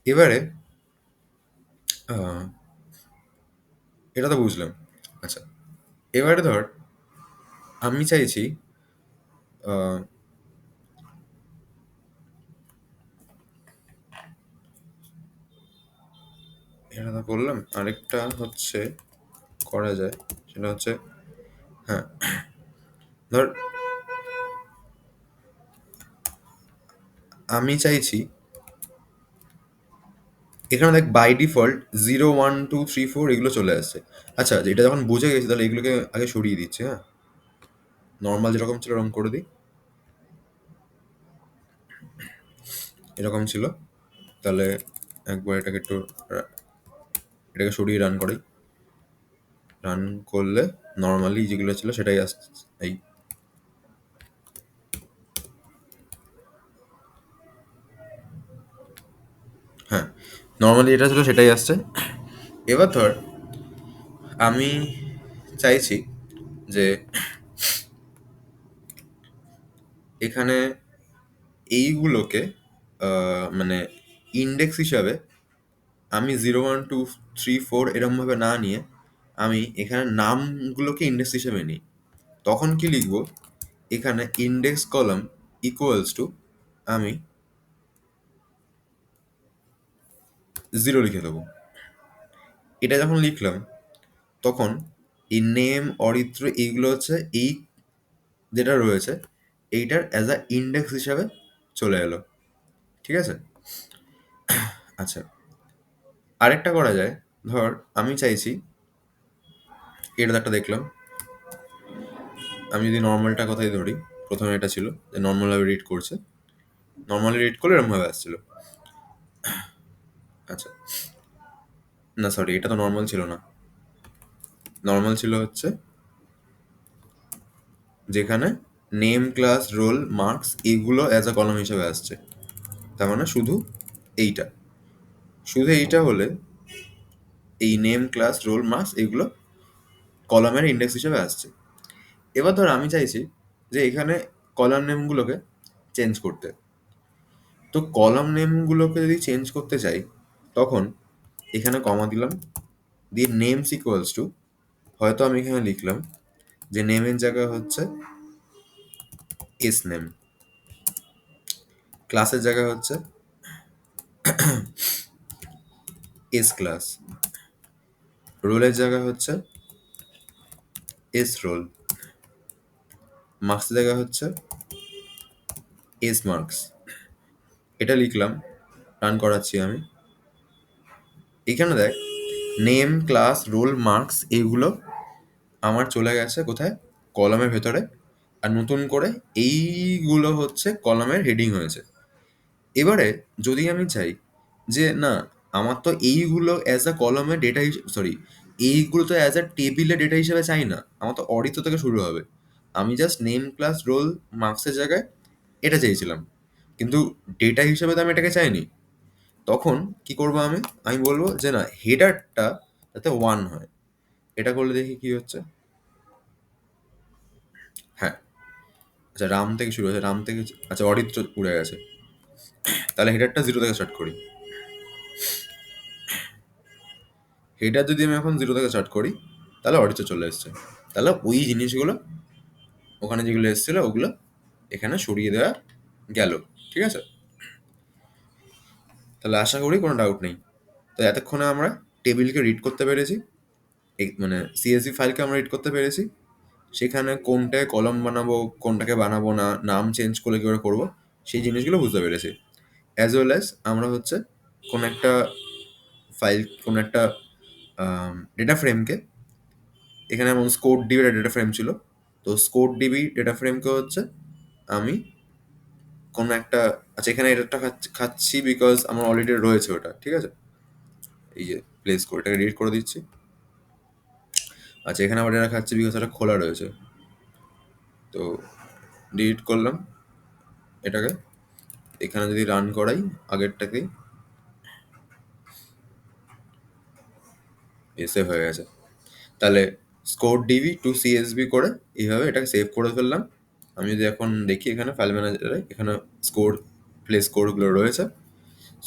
এবারে এটা তো বুঝলাম। আচ্ছা, এবারে ধর আমি চাইছি আহ, এটা তো করলাম, আরেকটা হচ্ছে করা যায়, সেটা হচ্ছে, হ্যাঁ, ধর আমি চাইছি এখানে দেখ বাই ডিফল্ট 0 1 2 3 4 এগুলো চলে আসছে। আচ্ছা, এটা যখন বুঝে গেছি তাহলে এগুলোকে আগে সরিয়ে দিচ্ছি। হ্যাঁ, নর্মাল যেরকম ছিল এরকম করে দিই। এরকম ছিল, তাহলে একবার এটাকে একটু এটাকে সরিয়ে রান করি। রান করলে নর্মালি যেগুলো ছিল সেটাই আসছে। এই হ্যাঁ, নর্মালি যেটা ছিল সেটাই আসছে। এবার ধর আমি চাইছি যে এখানে এইগুলোকে মানে ইন্ডেক্স হিসাবে আমি 0 1 2 3 4 এরমভাবে না নিয়ে আমি এখানে নামগুলোকে ইন্ডেক্স হিসেবে নিই। তখন কি লিখবো? এখানে ইন্ডেক্স কলাম ইকুয়ালস টু আমি 0 লিখে দেবো। এটা যখন লিখলাম তখন এই নেম অরিত্র এইগুলো হচ্ছে এই যেটা রয়েছে এইটার অ্যাজ আ ইন্ডেক্স হিসাবে চলে এলো। ঠিক আছে? আচ্ছা, আরেকটা করা যায়। ধর আমি চাইছি এটা তো একটা দেখলাম, আমি যদি নর্মালটা কথাই ধরি, প্রথমে এটা ছিল যে নর্মালভাবে রিড করছে, নর্মালি রিড করলে এরকমভাবে আসছিল। আচ্ছা, না সরি, এটা তো নর্মাল ছিল না। নর্মাল ছিল হচ্ছে যেখানে নেম ক্লাস রোল মার্কস এগুলো অ্যাজ আ কলাম হিসেবে আসছে। তার মানে এইটা শুধু এইটা হলে এই নেম ক্লাস রোল মার্কস এগুলো কলামের ইন্ডেক্স হিসেবে আসছে। এবার ধর আমি চাইছি যে এখানে কলাম নেমগুলোকে চেঞ্জ করতে। তো কলাম নেমগুলোকে যদি চেঞ্জ করতে চাই তখন এখানে কমা দিলাম, দিয়ে নেমস ইকুয়ালস টু, হয়তো আমি এখানে লিখলাম যে নেমের জায়গায় হচ্ছে এস নেম, ক্লাসের জায়গায় হচ্ছে এস ক্লাস, রোলের জায়গায় হচ্ছে এস রোল, মার্কসের জায়গায় হচ্ছে এস মার্কস। এটা লিখলাম, রান করাচ্ছি আমি। এখানে দেখ নেম ক্লাস রোল মার্কস এগুলো আমার চলে গেছে কোথায়? কলামের ভেতরে। আর নতুন করে এইগুলো হচ্ছে কলামের হেডিং হয়েছে। এবারে যদি আমি চাই যে না, আমার তো এইগুলো অ্যাজ আ কলামের ডেটা সরি, এইগুলো তো অ্যাজ আ টেবিলের ডেটা হিসেবে চাই না, আমার তো অরিত্র থেকে শুরু হবে। আমি জাস্ট নেম ক্লাস রোল মার্কসের জায়গায় এটা চাইছিলাম, কিন্তু ডেটা হিসেবে তো আমি এটাকে চাইনি। তখন কি করবো আমি? আমি বলবো যে না, হেডারটা যাতে 1 হয়। এটা করলে দেখি কি হচ্ছে। হ্যাঁ, আচ্ছা, রাম থেকে শুরু হয়েছে, রাম থেকে, আচ্ছা অরিত্র উড়ে গেছে। তাহলে হেডারটা 0 থেকে স্টার্ট করি। হেডার যদি আমি এখন 0 থেকে স্টার্ট করি তাহলে অরিত্র চলে এসছে। তাহলে ওই জিনিসগুলো ওখানে যেগুলো এসেছিলো ওগুলো এখানে সরিয়ে দেওয়া গেল। ঠিক আছে? তাহলে আশা করি কোনো ডাউট নেই। তো এতক্ষণে আমরা টেবিলকে রিড করতে পেরেছি, মানে সিএসভি ফাইলকে আমরা রিড করতে পেরেছি। সেখানে কোনটায় কলম বানাবো, কোনটাকে বানাবো না, নাম চেঞ্জ করলে কী করে করবো, সেই জিনিসগুলো বুঝতে পেরেছি। অ্যাজ ওয়েল অ্যাজ আমরা হচ্ছে কোন একটা ফাইল, কোন একটা ডেটা ফ্রেমকে, এখানে যেমন স্কোর ডিবি ডেটা ফ্রেম ছিল, তো স্কোর ডিবি ডেটা ফ্রেমকে হচ্ছে আমি কোনো একটা, আচ্ছা এখানে এটা খাচ্ছি বিকজ আমার অলরেডি রয়েছে ওটা। ঠিক আছে? এই যে প্লেস করে এটাকে রিড করে দিচ্ছি। আচ্ছা, এখানে আবার এটা খাচ্ছি বিকজ এটা খোলা রয়েছে, তো ডিলিট করলাম এটাকে। এখানে যদি রান করাই আগেরটাকেই, সেভ হয়ে গেছে। তাহলে স্কোর ডিবি টু সিএসবি করে এইভাবে এটাকে সেভ করে ফেললাম। আমি যদি এখন দেখি এখানে ফাইল ম্যানেজারে, এখানে স্কোর প্লে স্কোরগুলো রয়েছে।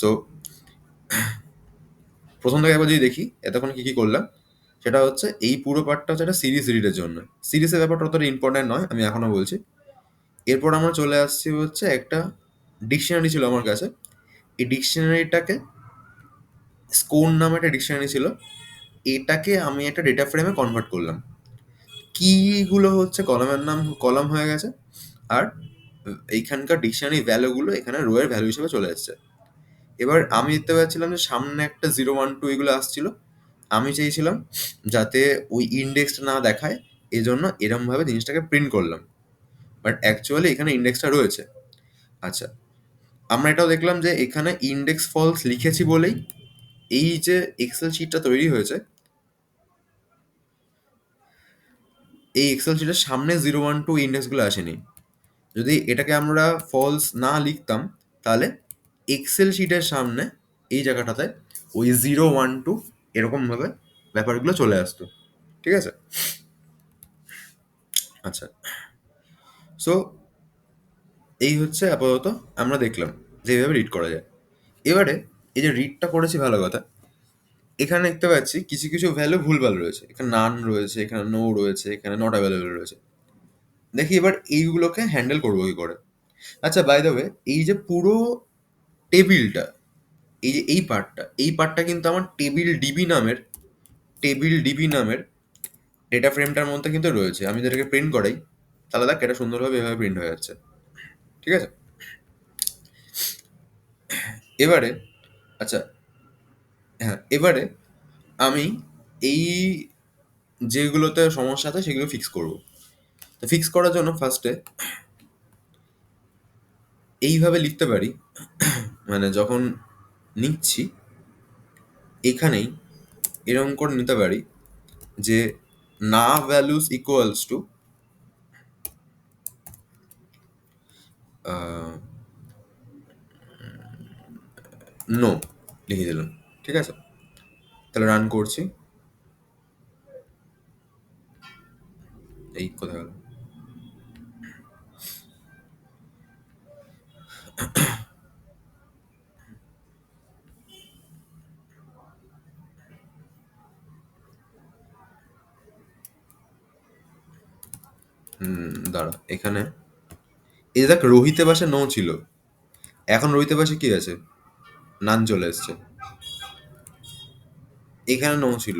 সো প্রথম থেকে একবার যদি দেখি এতক্ষণ কী কী করলাম, সেটা হচ্ছে এই পুরো পার্টটা হচ্ছে একটা সিরিজ রিডের জন্য। সিরিজের ব্যাপারটা অতটা ইম্পর্ট্যান্ট নয়, আমি এখনও বলছি। এরপর আমরা চলে আসছি হচ্ছে একটা ডিকশনারি ছিল আমার কাছে। এই ডিকশনারিটাকে, স্কোর নামে একটা ডিকশনারি ছিল, এটাকে আমি একটা ডেটা ফ্রেমে কনভার্ট করলাম। কিগুলো হচ্ছে কলামের নাম কলাম হয়ে গেছে, আর এইখানকার ডিকশনারি ভ্যালুগুলো এখানে রো এর ভ্যালু হিসেবে চলে এসছে। এবার আমি দেখতে পাচ্ছিলাম যে সামনে একটা 0 1 2 এগুলো আসছিল। আমি চাইছিলাম যাতে ওই ইন্ডেক্সটা না দেখায়, এজন্য এরমভাবে জিনিসটাকে প্রিন্ট করলাম। বাট অ্যাকচুয়ালি এখানে ইন্ডেক্সটা রয়েছে। আচ্ছা, আমরা এটাও দেখলাম যে এখানে ইন্ডেক্স ফলস লিখেছি বলেই এই যে এক্সেল শিটটা তৈরি হয়েছে, এই এক্সেল শিটের সামনে 0 1 2 ইন্ডেক্সগুলো আসেনি। যদি এটাকে আমরা ফলস না লিখতাম, তাহলে এক্সেল শিটের সামনে এই জায়গাটাতে ওই 0 1 2 এরকমভাবে ব্যাপারগুলো চলে আসতো। ঠিক আছে? আচ্ছা, সো এই হচ্ছে আপাতত আমরা দেখলাম যে এইভাবে রিড করা যায়। এবারে এই যে রিডটা করেছি ভালো কথা, এখানে দেখতে পাচ্ছি কিছু কিছু ভ্যালু ভুলভাল রয়েছে। এখানে নান রয়েছে, এখানে নো রয়েছে, এখানে নট অ্যাভেলেবল রয়েছে। দেখি এবার এইগুলোকে হ্যান্ডেল করবো কি করে। আচ্ছা, বাই দ্য ওয়ে, এই যে পুরো টেবিলটা, এই যে এই পার্টটা কিন্তু আমার টেবিল ডিবি নামের ডেটা ফ্রেমটার মধ্যে কিন্তু রয়েছে। আমি যেটাকে প্রিন্ট করাই, তাহলে দেখ এটা সুন্দরভাবে এভাবে প্রিন্ট হয়ে যাচ্ছে। ঠিক আছে? এবারে, আচ্ছা, হ্যাঁ, এবারে আমি এই যেগুলোতে সমস্যা আছে সেগুলো ফিক্স করব। তো ফিক্স করার জন্য ফার্স্টে এইভাবে লিখতে পারি, মানে যখন নিচ্ছি এখানেই এরকম করে নিতে পারি যে না ভ্যালুস ইকুয়ালস টু নো লিখে দিলাম। ঠিক আছে? তাহলে রান করছি। এই কোথায় গেল? দাঁড়া, এখানে এই যে দেখ, রোহিতে পাশে নো ছিল, এখন রোহিতে পাশে কি আছে? নান চলে এসছে। এখানে নো ছিল,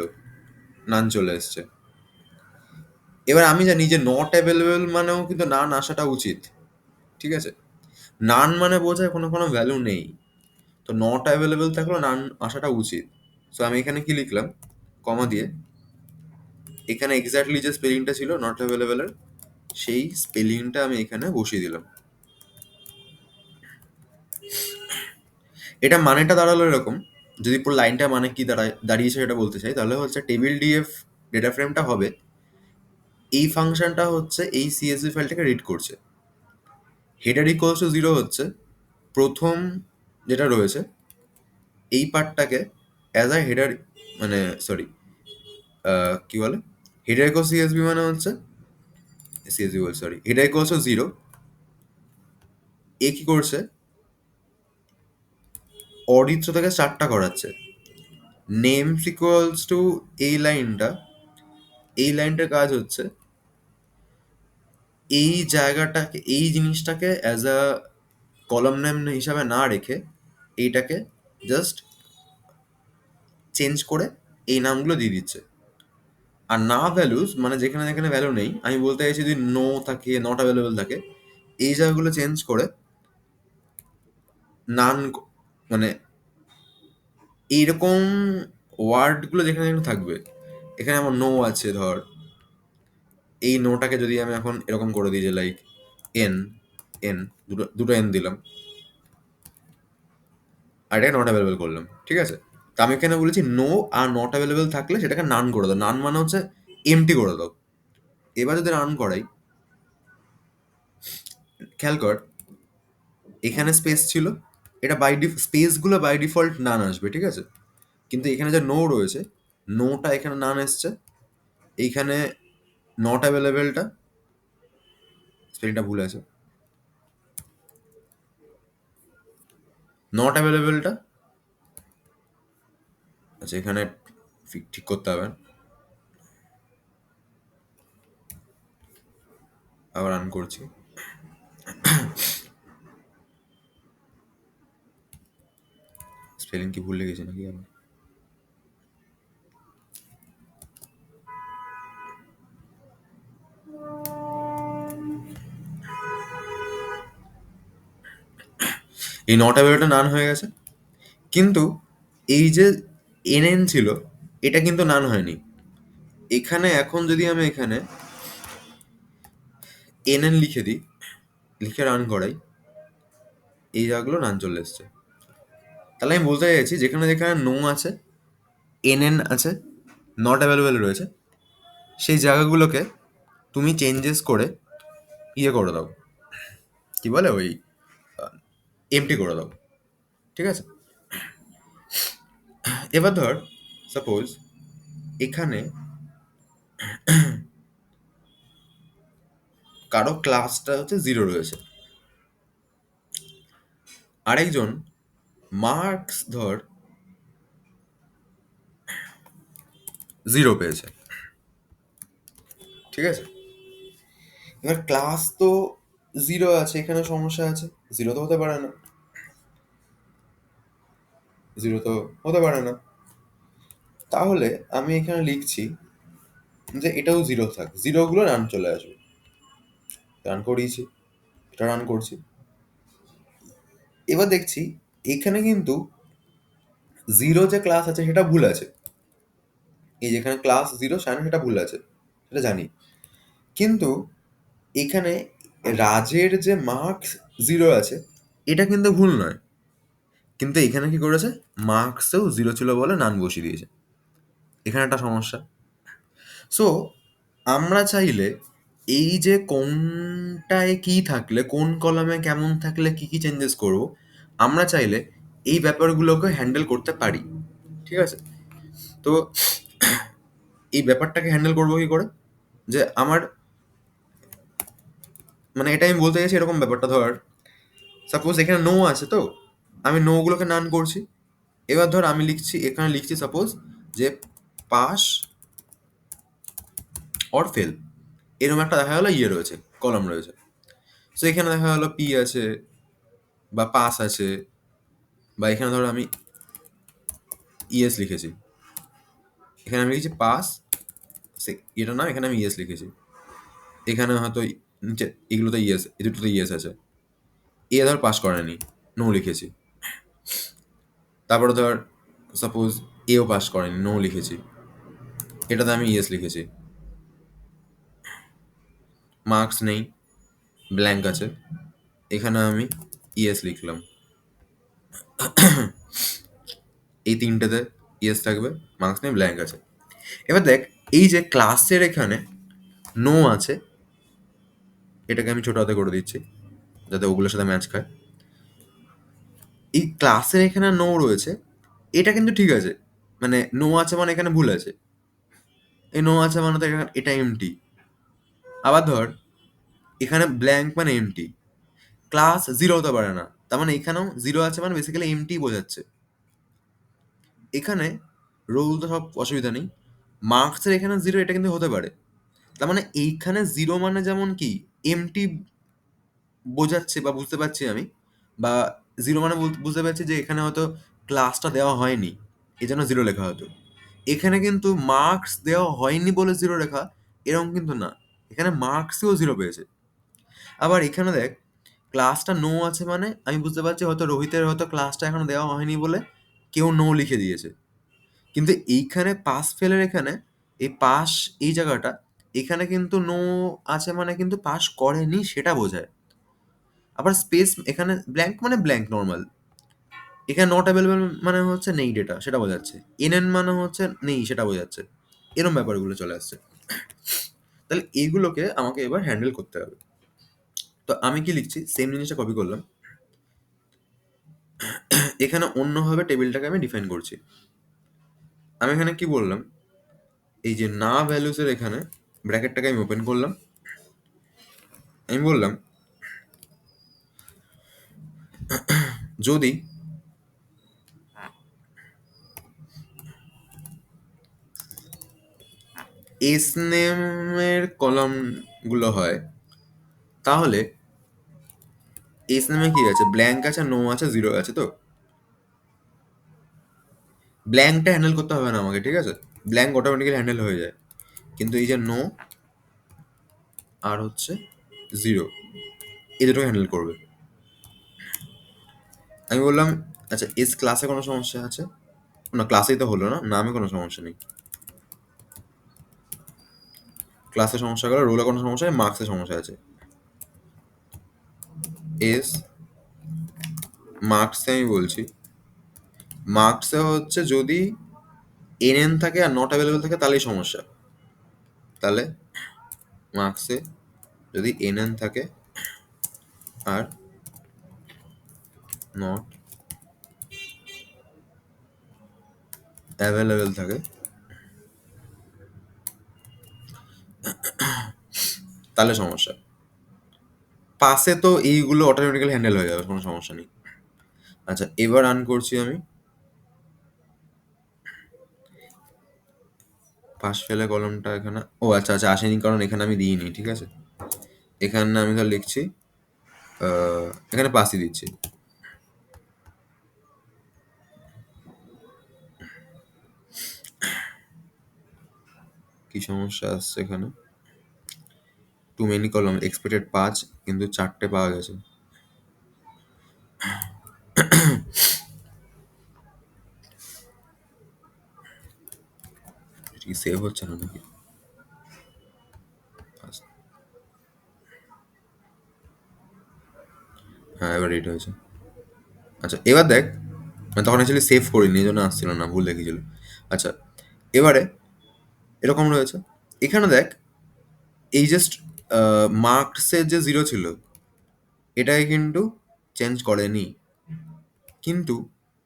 নান চলে এসছে। এবার আমি জানি যে নট অ্যাভেলেবেল মানেও কিন্তু নান আসাটা উচিত। ঠিক আছে? নান মানে বোঝায় কোনো কোনো ভ্যালু নেই। তো নট অ্যাভেলেবেল থাকলেও নান আসাটা উচিত। সো আমি এখানে কি লিখলাম, কমা দিয়ে এখানে এক্স্যাক্টলি যে স্পেলিংটা ছিল নট অ্যাভেলেবেলের, সেই স্পেলিংটা আমি এখানে বসিয়ে দিলাম। এটা মানেটা দাঁড়ালো এরকম, যদি পুরো লাইনটা মানে কি দাঁড়িয়েছে সেটা বলতে চাই, তাহলে হচ্ছে টেবিল ডিএফ ডেটা ফ্রেমটা হবে, এই ফাংশনটা হচ্ছে এই সিএসভি ফাইলটাকে রিড করছে। হেডার ইকুয়ালস টু 0 হচ্ছে প্রথম যেটা রয়েছে এই পার্টটাকে অ্যাজ আ হেডার, মানে সরি, কি বলে, হেডার ইকুয়ালস সিএসভি মানে হচ্ছে সিএসভি বল, সরি, হেডার ইকুয়ালস টু 0। এ কি করছে, অরিত্র থেকে 4টা করাচ্ছে। নেম ইকুয়ালস টু এই লাইনটার কাজ হচ্ছে এই জায়গাটাকে, এই জিনিসটাকে অ্যাজ আ কলাম নেম হিসাবে না রেখে এইটাকে জাস্ট চেঞ্জ করে এই নামগুলো দিয়ে দিচ্ছে। আর না ভ্যালুস মানে যেখানে যেখানে ভ্যালু নেই, আমি বলতে চাইছি যদি নো থাকে, নট অ্যাভেলেবল থাকে, এই জায়গাগুলো চেঞ্জ করে নান, মানে এইরকম ওয়ার্ডগুলো যেখানে যেখানে থাকবে, এখানে আমার নো আছে ধর, এই নোটাকে যদি আমি এখন এরকম করে দিই যে লাইক এন, এন, দুটো দুটো এন দিলাম, আর এটাকে নট অ্যাভেলেবল করলাম। ঠিক আছে? তা আমি এখানে বলেছি নো আর নট অ্যাভেলেবল থাকলে সেটাকে নান করে দাও। নান মানে হচ্ছে এমটি করে দাও। এবার যদি রান করাই, খেয়াল কর এখানে স্পেস ছিল, এটা স্পেসগুলো বাই ডিফল্ট নান আসবে। ঠিক আছে? কিন্তু এখানে যে নো রয়েছে, নোটা এখানে নান এসছে, এইখানে নট অ্যাভেলেবেলটা, স্পেলিংটা ভুল আছে, নট অ্যাভেলেবেলটা, আচ্ছা এখানে ঠিক করতে হবে, আবার রান করছি। স্পেলিং কি ভুল লেগেছে নাকি আবার? এই নট অ্যাভেলেবলটা নান হয়ে গেছে, কিন্তু এই যে এনএন ছিল এটা কিন্তু নান হয়নি। এখানে এখন যদি আমি এখানে এনএন লিখে দিই, লিখে রান করাই, এই জায়গাগুলো নান চলে এসছে। তাহলে আমি বলতে চাইছি যেখানে যেখানে নো আছে, এনএন আছে, নট অ্যাভেলেবেল রয়েছে, সেই জায়গাগুলোকে তুমি চেঞ্জেস করে ইয়ে করে দাও, কি বলে ওই এমটি করে দাও, ঠিক আছে? এবার ধর সাপোজ এখানে কারো ক্লাসটা হচ্ছে 0 রয়েছে, আরেকজন মার্কস ধর 0 পেয়েছে, ঠিক আছে? এবার ক্লাস তো 0 আছে, এখানে সমস্যা আছে, 0 তো হতে পারে না, 0 তো হতে পারে না। তাহলে আমি এখানে লিখছি যে এটাও 0 থাক, 0 গুলো রান চলে আসবে। রান করিয়েছি, এটা রান করছি। এবার দেখছি এখানে কিন্তু 0 যে ক্লাস আছে সেটা ভুল আছে। এই যেখানে ক্লাস 0 সেটা ভুল আছে, সেটা জানি। কিন্তু এখানে রাজের যে মার্কস 0 আছে এটা কিন্তু ভুল নয়, কিন্তু এখানে কি করেছে, মার্কসেও 0 ছিল বলে নান বসিয়ে দিয়েছে। এখানে একটা সমস্যা। সো আমরা চাইলে এই যে কোনটায় কি থাকলে, কোন কলামে কেমন থাকলে কি কি চেঞ্জেস করব, আমরা চাইলে এই ব্যাপারগুলোকে হ্যান্ডেল করতে পারি, ঠিক আছে? তো এই ব্যাপারটাকে হ্যান্ডেল করবো কি করে, যে আমার মানে এটা আমি বলতে গেছি এরকম ব্যাপারটা, ধর সাপোজ এখানে নো আছে, তো আমি নো গুলোকে নান করছি। এবার ধর আমি লিখছি, এখানে লিখছি সাপোজ যে পাস অর ফেল, এরকম একটা দেখা গেলো ইয়ে রয়েছে, কলম রয়েছে। সো এখানে দেখা গেলো পি আছে বা পাস আছে, বা এখানে ধরো আমি ইএস লিখেছি, এখানে আমি লিখেছি পাস, এটা না, এখানে আমি ইএস লিখেছি, এখানে হয়তো নিচে এগুলোতে ইএস, এই দুটোতে ইএস আছে। এ ধর পাস করেনি, নো লিখেছি। তারপরে ধর সাপোজ এও পাস করেনি, নো লিখেছি, এটাতে আমি ইএস লিখেছি। মার্কস নেই, ব্ল্যাঙ্ক আছে, এখানে আমি ইএস লিখলাম। এই তিনটেতে ইএস থাকবে, মার্কস নেই, ব্ল্যাঙ্ক আছে। এবার দেখ এই যে ক্লাসের এখানে নো আছে, এটাকে আমি ছোট হাতে করে দিচ্ছি যাতে ওগুলোর সাথে ম্যাচ খায়। এই ক্লাসের এখানে নো রয়েছে, এটা কিন্তু ঠিক আছে, মানে নো আছে মানে এখানে ভুল আছে, এই নো আছে মানে তো এটা এমটি। আবার ধর এখানে ব্ল্যাঙ্ক মানে এমটি, ক্লাস 0 হতে পারে না, তার মানে এখানেও 0 আছে মানে বেসিক্যালি এমটি বোঝাচ্ছে। এখানে রোল তো সব অসুবিধা নেই, মার্কসের এখানে 0 এটা কিন্তু হতে পারে, তার মানে এইখানে 0 মানে যেমন কি এমটি বোঝাচ্ছে বা বুঝতে পারছি আমি, বা 0 মানে বুঝতে পারছি যে এখানে হয়তো ক্লাসটা দেওয়া হয়নি, এই জন্য 0 লেখা হতো। এখানে কিন্তু মার্কস দেওয়া হয়নি বলে 0 লেখা, এরকম কিন্তু না, এখানে মার্কসেও 0 পেয়েছে। আবার এখানে দেখ ক্লাসটা নো আছে মানে আমি বুঝতে পারছি হয়তো রোহিতের হয়তো ক্লাসটা এখনো দেওয়া হয়নি বলে কেউ নো লিখে দিয়েছে। কিন্তু এইখানে পাস ফেলের এখানে এই পাস, এই জায়গাটা এখানে কিন্তু নো আছে মানে কিন্তু পাস করেনি সেটা বোঝায়। আবার স্পেস এখানে ব্ল্যাঙ্ক মানে ব্ল্যাঙ্ক নর্মাল, এখানে নট অ্যাভেলেবল মানে হচ্ছে নেই ডেটা সেটা বোঝাচ্ছে, এনএন মানে হচ্ছে নেই সেটা বোঝাচ্ছে, এরকম ব্যাপারগুলো চলে আসছে। তাহলে এইগুলোকে আমাকে এবার হ্যান্ডেল করতে হবে। তো আমি কি লিখছি, সেম জিনিসটা কপি করলাম, এখানে অন্যভাবে টেবিলটাকে আমি ডিফাইন করছি। আমি এখানে কি বললাম, এই যে না ভ্যালুসের এখানে ব্র্যাকেটটাকে আমি ওপেন করলাম, আমি বললাম যদি এস নেমের কলামগুলো হয়, তাহলে এস নেমে কি আছে, ব্ল্যাঙ্ক আছে, নো আছে, 0 আছে। তো ব্ল্যাঙ্কটা হ্যান্ডেল করতে হবে না আমাকে, ঠিক আছে, ব্ল্যাঙ্ক অটোমেটিক্যালি হ্যান্ডেল হয়ে যায়, কিন্তু এই যে নো আর হচ্ছে 0, এই দুটোকে হ্যান্ডেল করবে। আমি বললাম আচ্ছা এস ক্লাসে কোনো সমস্যা আছে? না ক্লাসেই তো হলো না, নামে কোনো সমস্যা নেই। ক্লাসে সমস্যা গেল, রোলে কোনো সমস্যা নেই, মার্কসে সমস্যা আছে। এস মার্কসে আমি বলছি, মার্কসে হচ্ছে যদি এন থাকে আর নট অ্যাভেলেবল থাকে তাহলেই সমস্যা। তাহলে মার্কসে যদি এন থাকে আর নট অ্যাভেলেবল থাকে তাহলে সমস্যা। পাসে তো এইগুলো অটোমেটিক্যালি হ্যান্ডেল হয়ে যাবে, কোনো সমস্যা নেই। আচ্ছা এবার রান করছি আমি, পাস ফেলে কলমটা এখানে, ও আচ্ছা আচ্ছা আসেনি কারণ এখানে আমি দিইনি, ঠিক আছে। এখানে আমি ধর লিখছি এখানে পাসই দিচ্ছি। কি সমস্যা আসছে এখানে, টু মেনি কলম, এক্সপেক্টেড 5 কিন্তু 4টে পাওয়া গেছে। কি সেভ হচ্ছে না নাকি? হ্যাঁ এবার রেডি হয়েছে। আচ্ছা এবার দেখ, মানে তখন অ্যাকচুয়ালি সেভ করিনি এই জন্য আসছিল না, ভুল দেখিয়েছিল। আচ্ছা এবারে এরকম রয়েছে, এখানে দেখ এই জাস্ট মার্কসের যে জিরো ছিল এটাকে কিন্তু চেঞ্জ করেনি, কিন্তু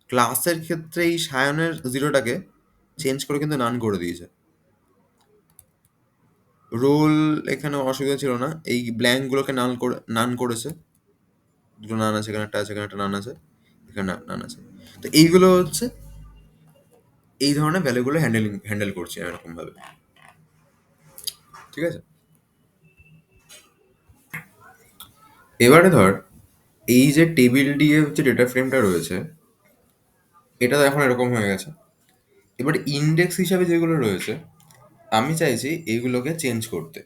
ক্লাসের ক্ষেত্রে এই সায়নের জিরোটাকে চেঞ্জ করে কিন্তু নান করে দিয়েছে। রোল এখানে অসুবিধা ছিল না, এই ব্ল্যাঙ্কগুলোকে নান করেছে। দুটো নান আছে, এখানে একটা আছে, এখানে একটা নান আছে, এখানে নান আছে। তো এইগুলো হচ্ছে এই ধরনের ভ্যালুগুলো হ্যান্ডেল করছি এরকম ভাবে, ঠিক আছে। এবারে ধর এই যে টেবিল দিয়ে যে ডেটা ফ্রেমটা রয়েছে এটা তো এখন এরকম হয়ে গেছে। এবার ইন্ডেক্স হিসাবে যেগুলো রয়েছে আমি চাইছি এইগুলোকে চেঞ্জ করতে।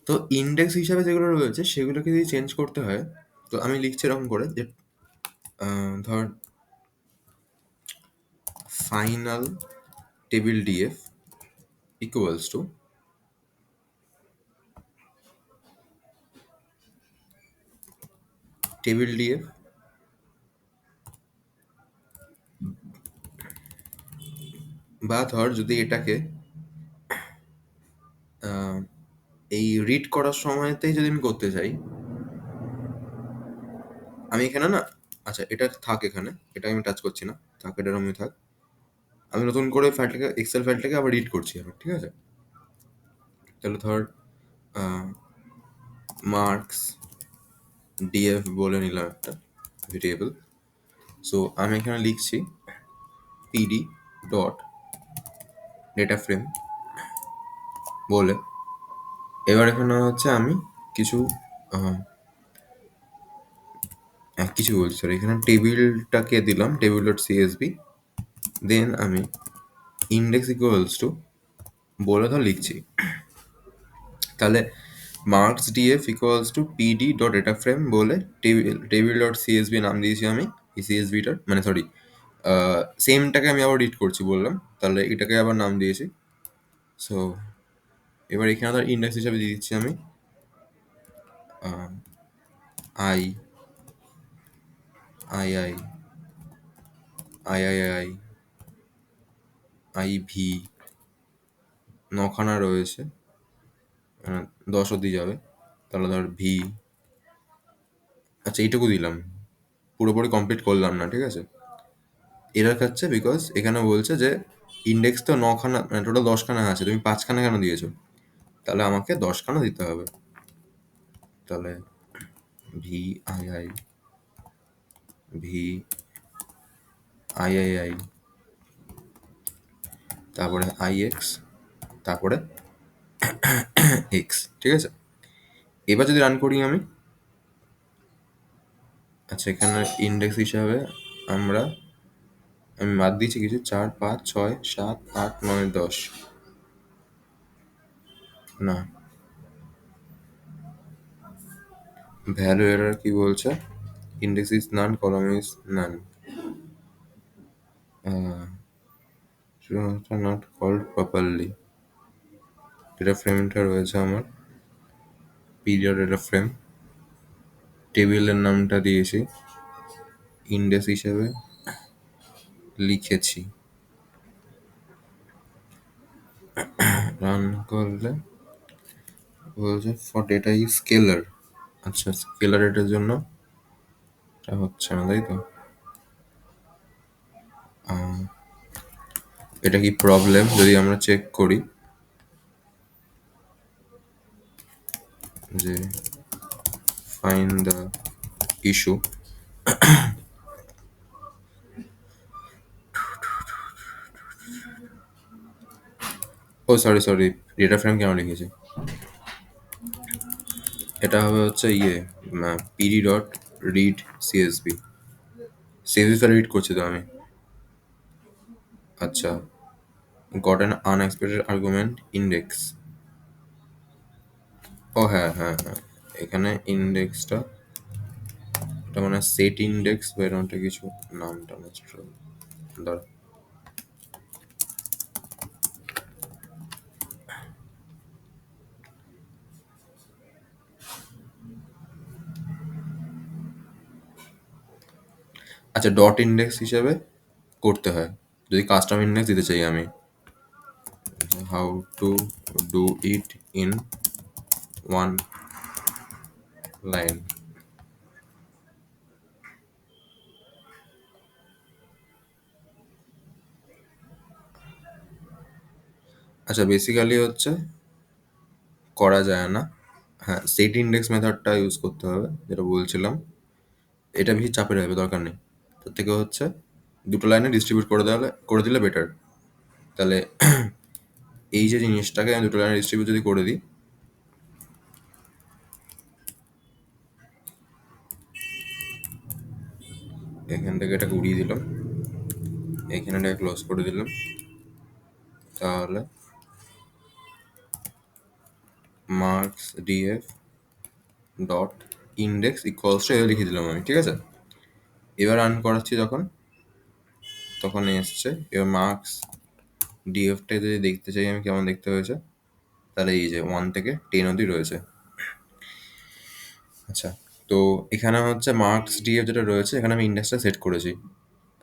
তো ইন্ডেক্স হিসাবে যেগুলো রয়েছে সেগুলোকে যদি চেঞ্জ করতে হয় তো আমি লিখছি এরকম করে যে ধর final table DF equals to table DF বা ধর যদি এটাকে এই রিড করার সময়তেই যদি আমি করতে চাই, আমি এখানে না, আচ্ছা এটা থাক এখানে, এটা আমি টাচ করছি না, থাক এটা আমি থাক। আমি নতুন করে ফাইলটাকে এক্সেল ফাইলটাকে আবার রিড করছি আমি, ঠিক আছে। তাহলে ধর মার্কস ডিএফ বলে নিলাম একটা ভেরিয়েবল। সো আমি এখানে লিখছি পিডি ডট ডেটা ফ্রেম বলে, এবার এখানে হচ্ছে আমি কিছু কিছু বলছি সরি, এখানে টেবিলটাকে দিলাম টেবিল ডট সিএসবি, দেন আমি ইন্ডেক্স ইকুয়ালস টু বলে ধর লিখছি। তাহলে marks DF equals two PD dot data frame বলে টেবিল ডট সিএসবি নাম দিয়েছি আমি, এই সিএসবিটার মানে সরি সেমটাকে আমি আবার রিড করছি বললাম, তাহলে এটাকে আবার নাম দিয়েছি। সো এবার এখানে ধর ইন্ডেক্স হিসাবে দিয়ে দিচ্ছি আমি I I I I I I I V, নখানা রয়েছে, 10 অব্দি যাবে, তাহলে ধর ভি, আচ্ছা এইটুকু দিলাম, পুরোপুরি কমপ্লিট করলাম না, ঠিক আছে। এরার খাচ্ছে বিকজ এখানে বলছে যে ইন্ডেক্স তো 9খানা মানে টোটাল 10খানা আছে, তুমি 5খানা কেন দিয়েছো, তাহলে আমাকে 10খানা দিতে হবে। তাহলে V I I V I I I তারপরে আই এক্স তারপরে এক্স, ঠিক আছে। এবার যদি রান করি আমি, আচ্ছা এখানে ইন্ডেক্স হিসাবে আমরা আমি বাদ দিয়েছি কিছু, 4 5 6 7 8 9 10, না ভ্যালু এরর কি বলছে, index is none, column is none. Not called properly. Data ফ্রেমটা রয়েছে আমার পিরিয়ড ডেটা ফ্রেম, টেবিলের নামটা দিয়েছি ইন্ডেক্স হিসেবে লিখেছি, রান করলে বলছে ফর ডেটা ইজ স্কেলার। আচ্ছা, স্কেলার এটার জন্য এটা হচ্ছে না, তাই তো? এটা কি প্রবলেম? যদি আমরা চেক করি যে find the issue, oh sorry sorry, data frame কেন লিখেছি, এটা হবে হচ্ছে PD dot read CSV. CSV file read করছি তো আমি। আচ্ছা, got an unexpected argument index. ও হ্যাঁ হ্যাঁ হ্যাঁ, এখানে ইন্ডেক্সটা, এটা মানে সেট ইন্ডেক্স বা এরকম একটা কিছু, নামটা নষ্ট দাঁড়া। আচ্ছা, ডট ইন্ডেক্স হিসেবে করতে হয় যদি কাস্টম ইন্ডেক্স দিতে চাই আমি। How to do it in one line. আচ্ছা, বেসিক্যালি হচ্ছে করা যায় না। হ্যাঁ, সেট ইন্ডেক্স মেথডটা ইউজ করতে হবে, যেটা বলছিলাম। এটা বেশি চাপের হবে, দরকার নেই। তার থেকে হচ্ছে দুটো লাইনে ডিস্ট্রিবিউট করে দিলে বেটার। তাহলে এই যে জিনিসটাকে আমি দুটো লাইনে ডিস্ট্রিবিউট যদি করে দিই, এখান থেকে এটাকে উড়িয়ে দিলাম, এখানে এটাকে ক্লোজ করে দিলাম, তাহলে marks DF dot index equals two লিখে দিলাম আমি, ঠিক আছে? এবার রান করাচ্ছি যখন, তখন এসছে। এবার মার্কস ডিএফটা যদি দেখতে চাই আমি কেমন দেখতে হয়েছে, তাহলে এই যে 1 থেকে 10 অবধি রয়েছে। আচ্ছা, তো এখানে হচ্ছে মার্কস ডিএফ যেটা রয়েছে, এখানে আমি ইন্ডেক্সটা সেট করেছি।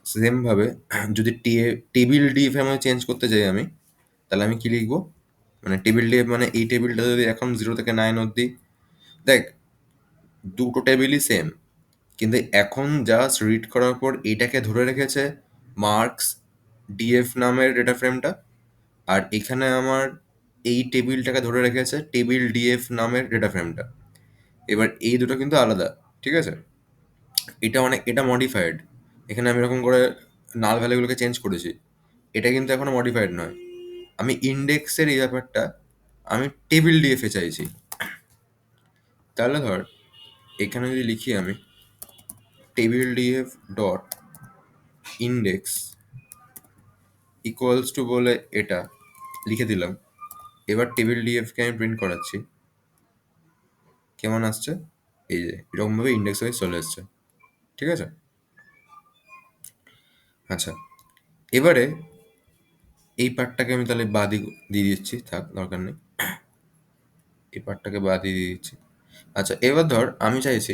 সেমভাবে যদি টেবিল ডিএফ আমি চেঞ্জ করতে চাই আমি, তাহলে আমি কি লিখবো, মানে টেবিল ডিএফ মানে এই টেবিলটা যদি এখন 0 থেকে 9 অবধি, দেখ দুটো টেবিলই সেম, কিন্তু এখন জাস্ট রিড করার পর এটাকে ধরে রেখেছে মার্কস ডিএফ নামের ডেটা ফ্রেমটা, আর এখানে আমার এই টেবিলটাকে ধরে রেখেছে টেবিল ডিএফ নামের ডেটা ফ্রেমটা। এবার এই দুটো কিন্তু আলাদা, ঠিক আছে? এটা মডিফাইড, এখানে আমি এরকম করে নাল ভ্যালুগুলোকে চেঞ্জ করেছি। এটা কিন্তু এখনো মডিফাইড নয়। আমি ইন্ডেক্সের এই ব্যাপারটা আমি টেবিল ডিএফে চাইছি। তাহলে ধর এখানে যদি লিখি আমি table DF dot index equals two বলে এটা লিখে দিলাম। এবার টেবিল ডিএফকে আমি প্রিন্ট করাচ্ছি, কেমন আসছে, এই যে এরকমভাবে ইন্ডেক্স ওয়াইজ চলে এসছে, ঠিক আছে? আচ্ছা, এবারে এই পার্টটাকে আমি তাহলে বাদই দিয়ে দিচ্ছি, থাক দরকার নেই, এই পার্টটাকে বাদই দিয়ে দিচ্ছি। আচ্ছা, এবার ধর আমি চাইছি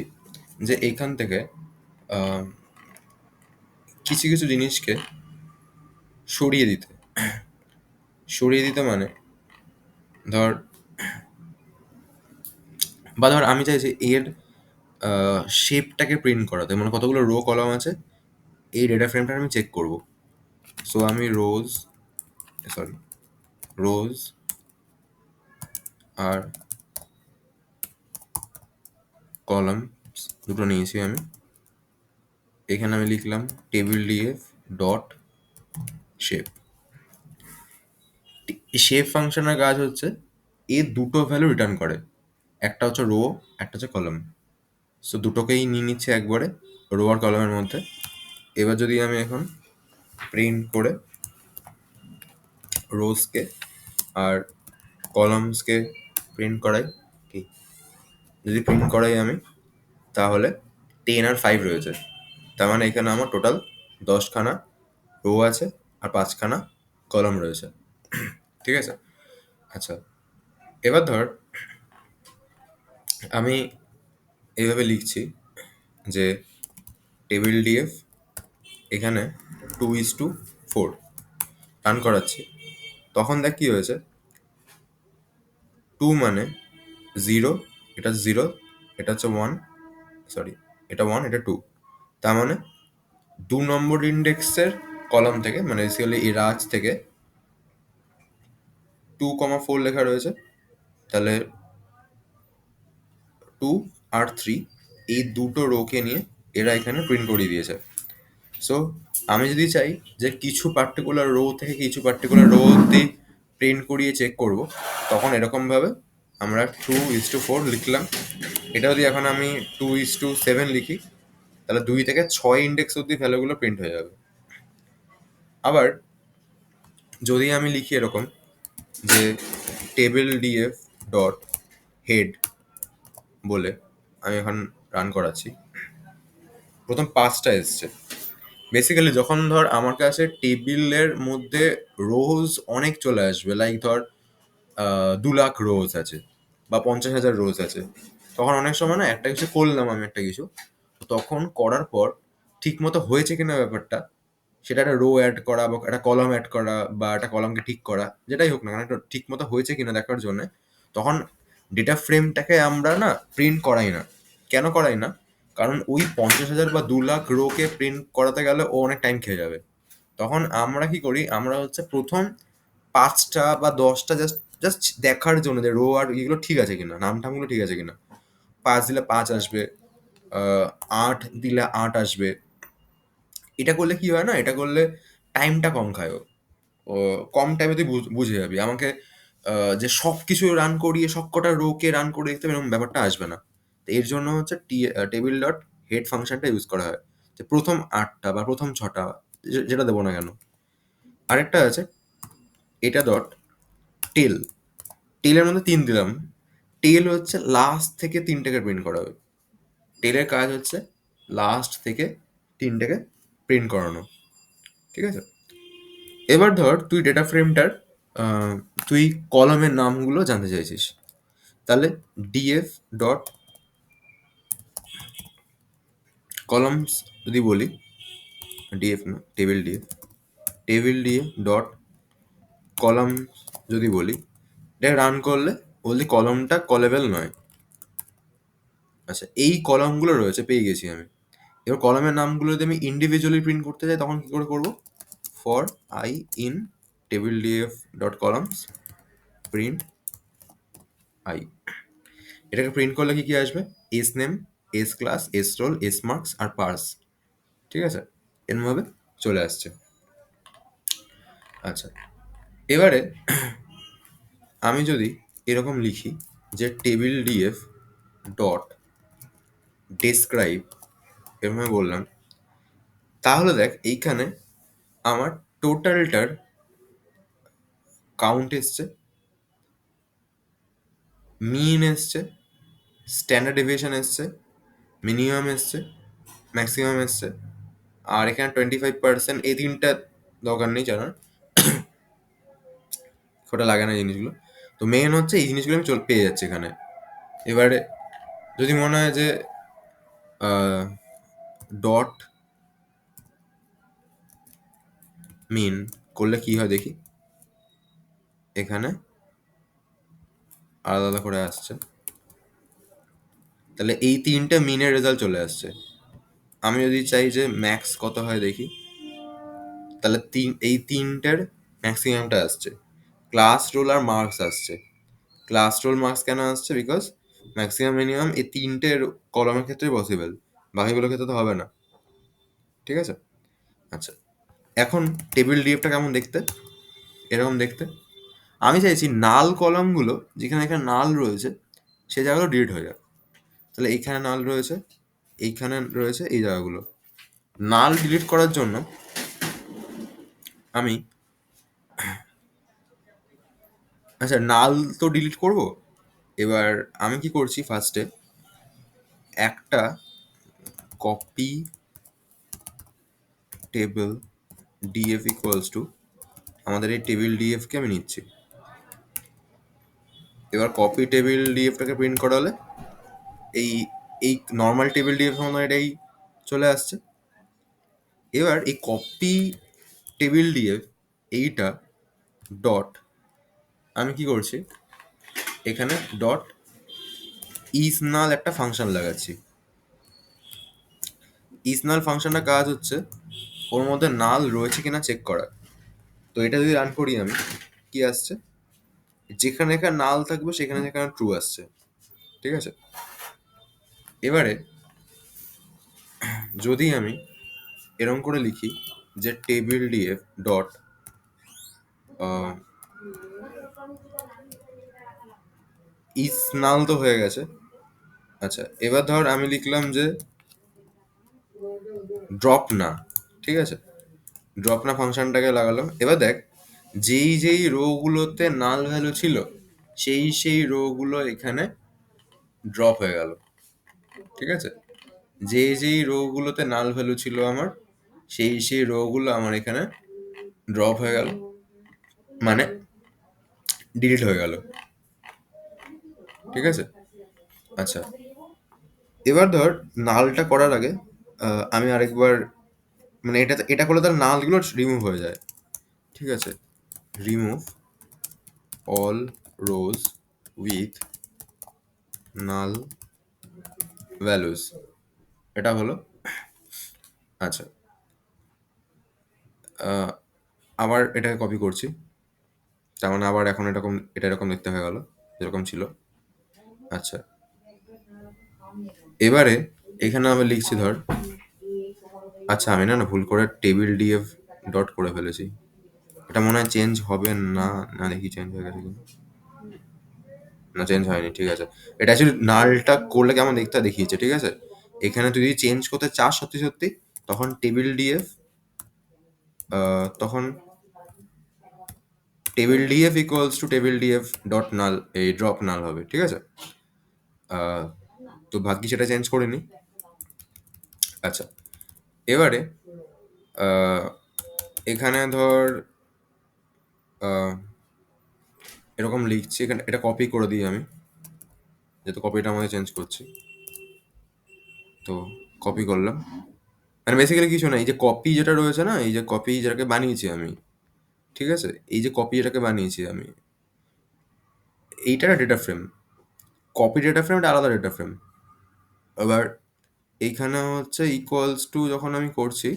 যে এইখান থেকে কিছু কিছু জিনিসকে সরিয়ে দিতে। সরিয়ে দিতে মানে ধর, আমি চাইছি এর শেপটাকে প্রিন্ট করাতে, মানে কতগুলো রো কলাম আছে এই ডেটা ফ্রেমটা আমি চেক করব। সো আমি রোজ আর কলাম দুটো নিয়েছি আমি। এখানে আমি লিখলাম table DF dot shape. Shape ফাংশনের কাজ হচ্ছে এ দুটো ভ্যালু রিটার্ন করে, একটা হচ্ছে রো, একটা হচ্ছে কলাম। সো দুটোকেই নিয়ে নিচ্ছে একবারে রো আর কলামের মধ্যে। এবার যদি আমি এখন প্রিন্ট করে রোজকে আর কলামসকে প্রিন্ট করাই, কি যদি প্রিন্ট করাই আমি, তাহলে 10 আর 5 রয়েছে। তার মানে এখানে আমার টোটাল 10খানা রো আছে আর 5খানা কলাম রয়েছে। ঠিক আছে? আচ্ছা, এবার ধর আমি এইভাবে লিখছি যে টেবিল ডিএফ এখানে 2:4 রান করাচ্ছি। তখন দেখ কি হয়েছে, 2 মানে 0, এটা 0, এটা হচ্ছে 1, সরি, এটা 1, এটা 2। তার মানে 2 নম্বর ইন্ডেক্সের কলাম থেকে, মানে বেসিক্যালি এই রাজ থেকে 2,4 লেখা রয়েছে। তাহলে 2 আর 3 এই দুটো রোকে নিয়ে এরা এখানে প্রিন্ট করিয়ে দিয়েছে। সো আমি যদি চাই যে কিছু পার্টিকুলার রো থেকে কিছু পার্টিকুলার রো অব্দি প্রিন্ট করিয়ে চেক করব, তখন এরকমভাবে আমরা 2:4 লিখলাম। এটা যদি এখন আমি 2:7 লিখি, তাহলে 2 থেকে 6 ইন্ডেক্স অব্দি ভ্যালুগুলো প্রিন্ট হয়ে যাবে। আবার যদি আমি লিখি এরকম যে টেবিল ডিএফ ডট হেড বলে আমি এখন রান করাচ্ছি, প্রথম 5টা এসছে। বেসিক্যালি যখন ধর আমার কাছে টেবিলের মধ্যে রোজ অনেক চলে আসবে, লাইক ধর 2 লাখ রোজ আছে বা 50,000 রোজ আছে, তখন অনেক সময় না একটা কিছু করলাম আমি, একটা কিছু তখন করার পর ঠিক মতো হয়েছে কিনা ব্যাপারটা, সেটা একটা রো অ্যাড করা বা একটা কলাম অ্যাড করা বা একটা কলামকে ঠিক করা, যেটাই হোক না কেন, একটা ঠিক মতো হয়েছে কিনা দেখার জন্য তখন ডেটা ফ্রেমটাকে আমরা না প্রিন্ট করাই না। কেন করাই না? কারণ ওই 50,000 বা 2 লাখ রোকে প্রিন্ট করাতে গেলে ও অনেক টাইম খেয়ে যাবে। তখন আমরা কি করি, আমরা হচ্ছে প্রথম 5টা বা 10টা জাস্ট জাস্ট দেখার জন্য যে রো আর এগুলো ঠিক আছে কিনা, নাম টামগুলো ঠিক আছে কিনা। 5 দিলে 5 আসবে, 8 দিলে 8 আসবে। এটা করলে কি হয় না, এটা করলে টাইমটা কম খায় ও। ও কম টাইমে তুই বুঝে যাবি। আমাকে যে সব কিছু রান করিয়ে সব কটা রোকে রান করে দিতে হবে এরকম ব্যাপারটা আসবে না। তো এর জন্য হচ্ছে টেবিল ডট হেড ফাংশনটা ইউজ করা হয়, যে প্রথম 8টা বা প্রথম 6টা যেটা দেবো না কেন। আরেকটা আছে এটা ডট টেল, টেলের মধ্যে 3 দিলাম। টেল হচ্ছে লাস্ট থেকে 3টাকে প্রিন্ট করাবে। টেলের কাজ হচ্ছে লাস্ট থেকে 3টাকে প্রিন্ট করানো। ঠিক আছে? এবার ধর তুই ডেটা ফ্রেমটার তুই কলামের নামগুলো জানতে চাইছিস, তাহলে ডিএফ ডট কলামস যদি বলি, ডিএফ না table DF, table DF dot column যদি বলি, এটা রান করলে বললি কলমটা কলেবল নয়। আচ্ছা, এই কলামগুলো রয়েছে, পেয়ে গেছি আমি। এবার কলামের নামগুলো যদি আমি ইন্ডিভিজুয়ালি প্রিন্ট করতে চাই তখন কি করে করবো? For I in table DF dot columns print I. এটাকে প্রিন্ট করলে কি কি আসবে? S name, S class, S roll, S marks আর পার্স। ঠিক আছে? এরমভাবে চলে আসছে। আচ্ছা, এবারে আমি যদি এরকম লিখি যে টেবিল ডিএফ ডট ডেসক্রাইব, এরকম বললাম, তাহলে দেখ এইখানে আমার টোটালটার কাউন্ট এসছে, মিন এসছে, স্ট্যান্ডার্ড ডেভিয়েশন এসছে, মিনিমাম এসছে, ম্যাক্সিমাম এসছে, আর এখানে 25%, এই 3টা দরকার নেই জানার, ওটা লাগে না জিনিসগুলো। তো মেন হচ্ছে এই জিনিসগুলো আমি পেয়ে যাচ্ছি এখানে। এবারে যদি মনে হয় যে ডট মিন করলে কি হয় দেখি, এখানে আলাদা আলাদা করে আসছে। তাহলে এই 3টে মিনের রেজাল্ট চলে আসছে। আমি যদি চাই যে ম্যাক্স কত হয় দেখি, তাহলে এই 3টের ম্যাক্সিমামটা আসছে। ক্লাস রোল আর মার্কস আসছে। ক্লাস রোল মার্কস কেন আসছে? বিকজ ম্যাক্সিমাম মিনিমাম এই 3টের কলমের ক্ষেত্রে পসিবল, বাকিগুলোর ক্ষেত্রে তো হবে না। ঠিক আছে? আচ্ছা, এখন টেবিল ডিএফটা কেমন দেখতে? এরকম দেখতে। আমি চাইছি নাল কলামগুলো, যেখানে এখানে নাল রয়েছে সেই জায়গাগুলো ডিলিট হয়ে যাক। তাহলে এইখানে নাল রয়েছে, এইখানে রয়েছে, এই জায়গাগুলো নাল ডিলিট করার জন্য আমি, আচ্ছা নাল তো ডিলিট করব। এবার আমি কি করছি, ফার্স্টে একটা copy table DF equals two আমাদের এই টেবিল ডিএফকে আমি নিচ্ছি। এবার কপি টেবিল ডিএফটাকে প্রিন্ট করালে এই এই নর্মাল টেবিল ডিএফ আমাদের এটাই চলে আসছে। এবার এই কপি টেবিল ডিএফ এইটা ডট আমি কি করছি, এখানে ডট ইসনাল একটা ফাংশন লাগাচ্ছি। ইসনাল ফাংশনটা কাজ হচ্ছে ওর মধ্যে নাল রয়েছে কিনা চেক করা। তো এটা যদি রান করি আমি, কি আসছে, যেখানে এখানে নাল থাকবে সেখানে সেখানে ট্রু আসছে। ঠিক আছে, এবারে যদি আমি এরকম করে লিখি যে টেবিল ডিএফ ডট ইস নাল তো হয়ে গেছে। আচ্ছা, এবার ধর আমি লিখলাম যে ড্রপ না। ঠিক আছে, ড্রপ না ফাংশনটাকে লাগালাম। এবার দেখ, যেই যেই রো গুলোতে নাল ভ্যালু ছিল সেই সেই রো গুলো এখানে ড্রপ হয়ে গেল। ঠিক আছে, যেই যেই রো গুলোতে নাল ভ্যালু ছিল আমার সেই সেই রো গুলো আমার এখানে ড্রপ হয়ে গেল, মানে ডিলিট হয়ে গেল। ঠিক আছে, আচ্ছা, এবার ধর নালটা করার আগে আমি আরেকবার, মানে এটা এটা করলে তার নালগুলো রিমুভ হয়ে যায়। ঠিক আছে, remove all rose with null values, এটা হলো। আচ্ছা, আবার এটাকে কপি করছি, তার মানে আবার এখন এরকম, এটা এরকম দেখতে হয়ে গেল যেরকম ছিল। আচ্ছা, এবারে এখানে আমি লিখছি ধর, আচ্ছা আমি না ভুল করে টেবিল ডিএফ ডট করে ফেলেছি। এটা মনে হয় চেঞ্জ হবে না, না দেখি চেঞ্জ হয়ে গেছে কিনা। না, চেঞ্জ হয়নি। ঠিক আছে, এটা অ্যাকচুয়ালি নালটা করলে কেমন দেখতে দেখিয়েছে। ঠিক আছে, এখানে তুই যদি চেঞ্জ করতে চাস সত্যি সত্যি, তখন টেবিল ডিএফ, তখন table DF equals to table DF dot null, এই ড্রপ নাল হবে। ঠিক আছে, তো ভাগ্যি সেটা চেঞ্জ করিনি। আচ্ছা, এবারে এখানে ধর এরকম লিখছি, এখানে এটা কপি করে দিই আমি, যেহেতু কপিটা আমাদের চেঞ্জ করছি। তো কপি করলাম, মানে বেসিক্যালি কিছু না, এই যে কপি যেটা রয়েছে না, এই যে কপি যেটাকে বানিয়েছি আমি, ঠিক আছে, এই যে কপি যেটাকে বানিয়েছি আমি, এইটা data frame. Copy data frame, এটা আলাদা ডেটা ফ্রেম। এবার এইখানে হচ্ছে ইকুয়ালস টু যখন আমি করছি,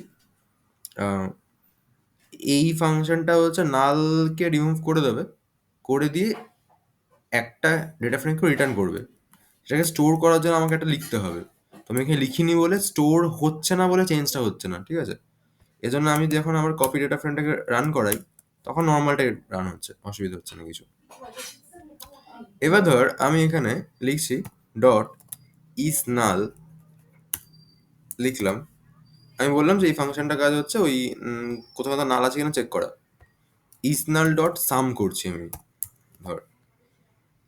এই ফাংশনটা হচ্ছে নালকে রিমুভ করে দেবে, করে দিয়ে একটা ডেটা ফ্রেমকে রিটার্ন করবে। সেটাকে স্টোর করার জন্য আমাকে একটা লিখতে হবে। তো আমি এখানে লিখিনি বলে স্টোর হচ্ছে না, বলে চেঞ্জটা হচ্ছে না। ঠিক আছে, এজন্য আমি যখন আমার কপি ডেটা ফ্রেমটাকে রান করাই তখন নর্মালটাই রান হচ্ছে, অসুবিধা হচ্ছে না কিছু। এবার ধর আমি এখানে লিখছি ডট ইস নাল, লিখলাম, আমি বললাম যে এই ফাংশনটা কাজ হচ্ছে ওই কোথাও কোথাও নাল আছে কিনা চেক করা। ইস নাল ডট সাম করছি আমি। ধর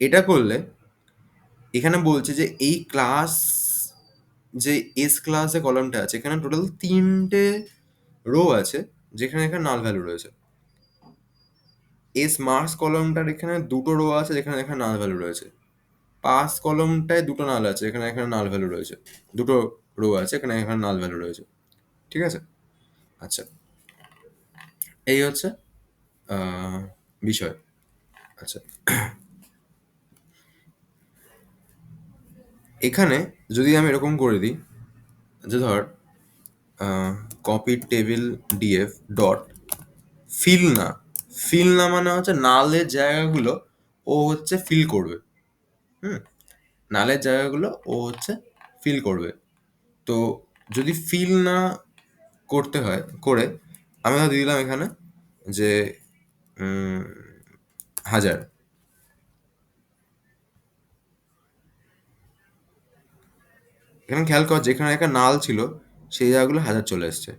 এটা করলে এখানে বলছে যে এই ক্লাস, যে এস ক্লাসে কলামটা আছে, এখানে টোটাল 3টে রো আছে যেখানে এখানে নাল ভ্যালু রয়েছে। এস মার্কস কলমটার এখানে 2টো রো আছে যেখানে এখানে নাল ভ্যালু রয়েছে। পাস কলমটায় 2টো নাল আছে, এখানে এখানে নাল ভ্যালু রয়েছে। 2টো রো আছে, এখানে এখানে নাল ভ্যালু রয়েছে। ঠিক আছে, আচ্ছা, এই হচ্ছে বিষয়। আচ্ছা, এখানে যদি আমি এরকম করে দিই যে ধর copy table DF dot fill NA, fill NA মানে হচ্ছে নালের জায়গাগুলো ও হচ্ছে ফিল করবে। হুম, নালের জায়গাগুলো ও হচ্ছে ফিল করবে। তো যদি ফিল না করতে হয় করে, আমি হয়তো দিলাম এখানে যে 1000। এখানে খেয়াল কর, যেখানে একটা নাল ছিল সেই জায়গাগুলো 1000 চলে এসছে।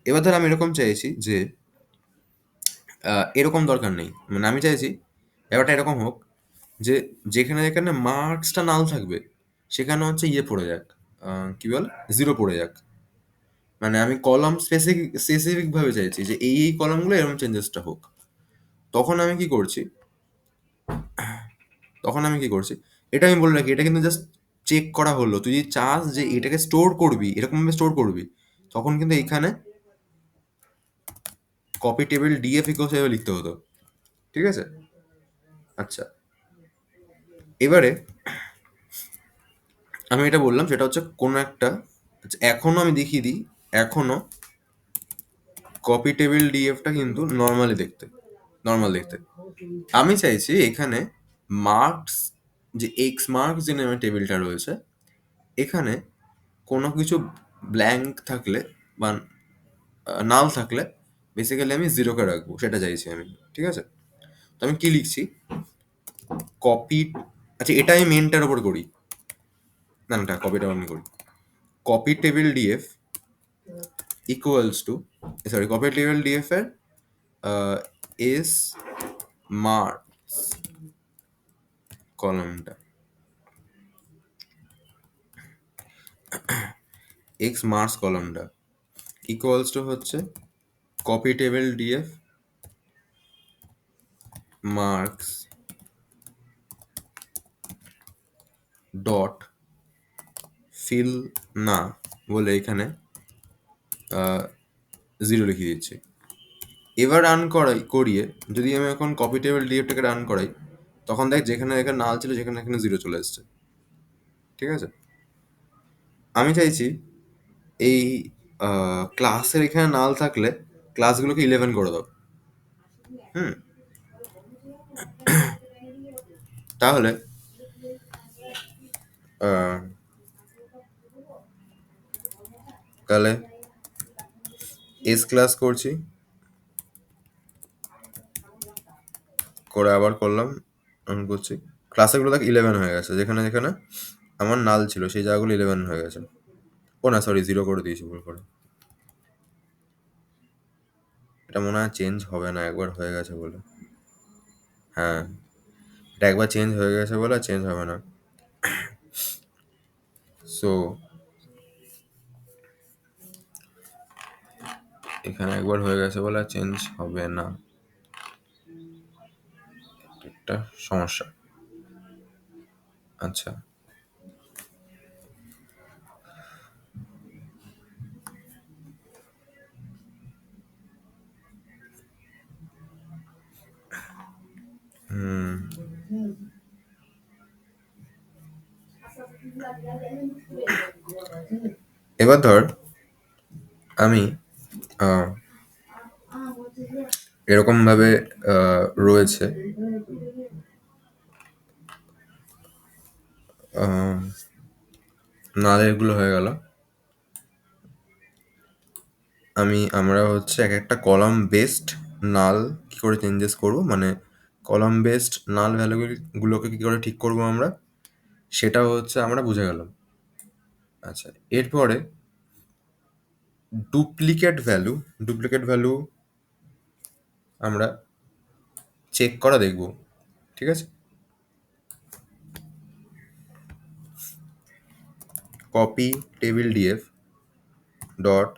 এবার ধর আমি এরকম চাইছি যে এরকম দরকার নেই, মানে আমি চাইছি ব্যাপারটা এরকম হোক যে যেখানে যেখানে মার্কসটা নাল থাকবে সেখানে হচ্ছে ইয়ে পড়ে যাক, কি বলে, জিরো পড়ে যাক। মানে আমি কলাম স্পেসিফিক ভাবে চাইছি যে এই কলামগুলো এরকম চেঞ্জেসটা হোক। তখন আমি কি করছি তখন আমি কি করছি, এটা আমি বলে রাখি, এটা কিন্তু জাস্ট চেক করা হলো। তুই যদি চাস যে এটাকে স্টোর করবি, এরকম ভাবে স্টোর করবি, তখন কিন্তু এখানে কপি টেবিল ডিএফ ইকুয়ালস এভাবে লিখতে হতো। ঠিক আছে? আচ্ছা, এবারে আমি এটা বললাম সেটা হচ্ছে কোনো একটা, আচ্ছা, এখনো আমি দেখিয়ে দিই, এখনো কপি টেবিল ডিএফটা কিন্তু নর্মাল দেখতে। আমি চাইছি এখানে মার্কস, যে এক্স মার্কস যে নামে টেবিলটা রয়েছে, এখানে কোনো কিছু ব্ল্যাঙ্ক থাকলে বা নাল থাকলে বেসিক্যালি আমি জিরোকে রাখবো, সেটা চাইছি আমি। ঠিক আছে? তো আমি কি লিখছি, কপি, আচ্ছা এটা আমি মেনটার ওপর করি, না না কপিটা আমি করি, copy table DF equals to, sorry, copy table DF এর এস মার্কস কলামটা, এক্স মার্কস কলামটা ইকুয়ালস টু হচ্ছে copy table DF marks dot fill না বলে এখানে জিরো লিখে দিচ্ছি। এবার রান করিয়ে যদি আমি এখন কপি টেবিল ডিএফটাকে রান করাই, তখন দেখ যেখানে এখানে নাল ছিল সেখানে এখানে জিরো চলে এসছে। ঠিক আছে? আমি চাইছি এই ক্লাসের এখানে নাল থাকলে ক্লাসগুলোকে 11 করে দাও। হুম, তাহলে আহ, তাহলে এস ক্লাস করছি, করে আবার করলাম, রান করছি, ক্লাসেরগুলো দেখ 11 হয়ে গেছে, যেখানে যেখানে আমার নাল ছিল সেই জায়গাগুলো 11 হয়ে গেছে। ও না, সরি, জিরো করে দিয়েছি ভুল করে। এটা মনে হয় চেঞ্জ হবে না একবার হয়ে গেছে বলে। হ্যাঁ, এটা একবার চেঞ্জ হয়ে গেছে বলে চেঞ্জ হবে না। সো এখানে একবার হয়ে গেছে বলে চেঞ্জ হবে না, একটা সমস্যা। আচ্ছা, এবার ধর আমি আহ, এরকম ভাবে রয়েছে, নালেরগুলো হয়ে গেল। আমরা হচ্ছে এক একটা কলাম বেসড নাল কি করে চেঞ্জেস করব, মানে কলাম বেসড নাল ভ্যালুগুলোকে কি করে ঠিক করব আমরা, সেটা হচ্ছে আমরা বুঝে গেলাম। আচ্ছা, এরপরে ডুপ্লিকেট ভ্যালু আমরা চেক করা দেখব। ঠিক আছে? Copy table DF dot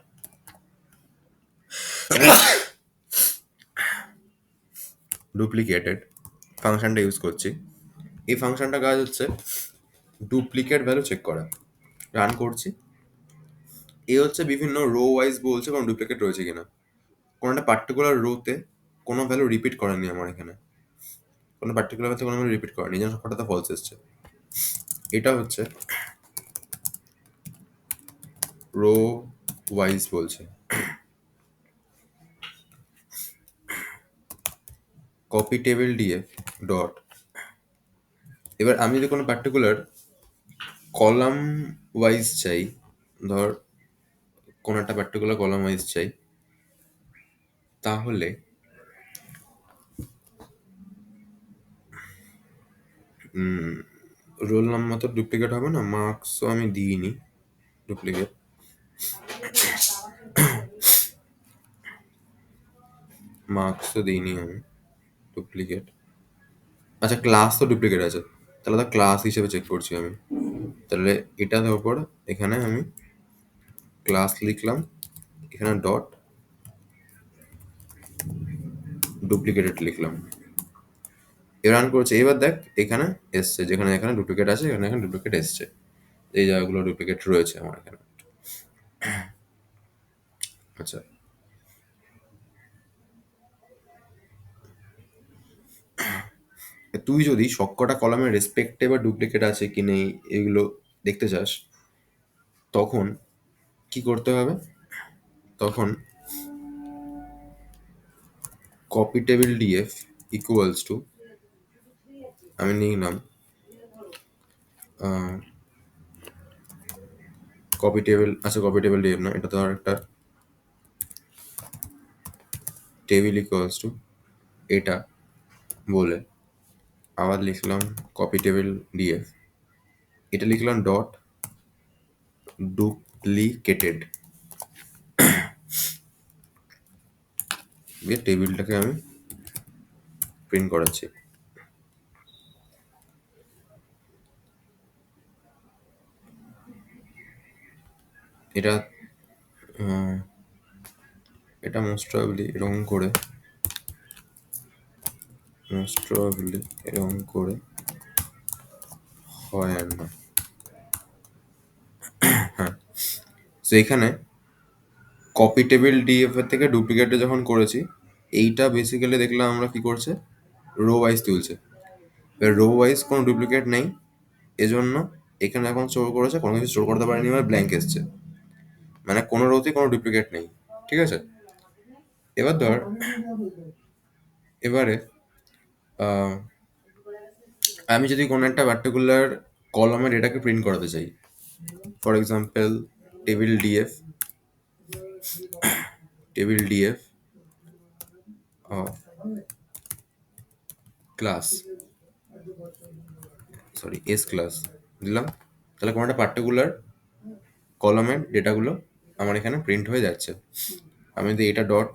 duplicated ফাংশনটা ইউজ করছি। এই ফাংশনটা কাজ হচ্ছে ডুপ্লিকেট ভ্যালু চেক করা। রান করছি, এ হচ্ছে বিভিন্ন রো ওয়াইজ বলছে কোনো ডুপ্লিকেট রয়েছে কিনা। কোনো একটা পার্টিকুলার রোতে কোনো ভ্যালু রিপিট করেনি আমার এখানে, কোনো পার্টিকুলার ভ্যালু কোনো ভ্যালু রিপিট করেনি, যেন সবকটাতে ফলস এসছে। এটা হচ্ছে রো ওয়াইজ বলছে। কপি টেবিল ডিএফ ডট, এবার আমি যদি কোনো পার্টিকুলার কলাম ওয়াইজ চাই, ধর কোনো একটা পার্টিকুলার কলাম ওয়াইজ চাই, তাহলে রোল নাম্বার তো ডুপ্লিকেট হবে না, মার্কসও আমি দিইনি ডুপ্লিকেট, মার্কসও দিইনি আমি ডুপ্লিকেট। আচ্ছা, ক্লাস তো ডুপ্লিকেট আছে, তাহলে তো ক্লাস হিসেবে চেক করছি আমি। তাহলে এটা দেওয়ার পর এখানে আমি ক্লাস লিখলাম, এখানে ডট ডুপ্লিকেটেড লিখলাম, এবার রান করেছে। এবার দেখ এখানে এসছে, যেখানে এখানে ডুপ্লিকেট আছে এখানে এখানে ডুপ্লিকেট এসছে, এই জায়গাগুলো ডুপ্লিকেট রয়েছে আমার এখানে। আচ্ছা, তুই যদি সবকটা কলামের রেসপেক্টে বা ডুপ্লিকেট আছে কি নেই এগুলো দেখতে চাস, তখন কি করতে হবে? তখন copy table DF equals two, আমি নিলাম কপি টেবিল, আচ্ছা কপি টেবিল ডিএফ না, এটা তো আর একটা টেবিল ইকুয়ালস টু এটা বলে আবার লিখলাম কপি টেবিল ডিএফ, এটা লিখলাম ডট ডুপ্লিকেটেড, দিয়ে টেবিলটাকে আমি প্রিন্ট করাচ্ছি। এটা এটা মোস্ট প্রবাবলি এরকম করে হয় আর না। হ্যাঁ, তো এখানে কপি টেবিল ডিএফ এর থেকে ডুপ্লিকেটে যখন করেছি, এইটা বেসিক্যালি দেখলাম আমরা কি করছে, রো ওয়াইজ তুলছে। এবার রো ওয়াইজ কোনো ডুপ্লিকেট নেই, এজন্য এখানে এখন স্টোর করেছে, কোনো কিছু স্টোর করতে পারেনি, মানে ব্ল্যাঙ্ক এসছে, মানে কোনো রোতেই কোনো ডুপ্লিকেট নেই। ঠিক আছে, এবার ধর এবারে আমি যদি কোনো একটা পার্টিকুলার কলমের ডেটাকে প্রিন্ট করাতে চাই, for example table DF of class, sorry S class দিলাম, তাহলে কোনো একটা পার্টিকুলার কলমের ডেটাগুলো আমার এখানে প্রিন্ট হয়ে যাচ্ছে। আমি যদি এটা ডট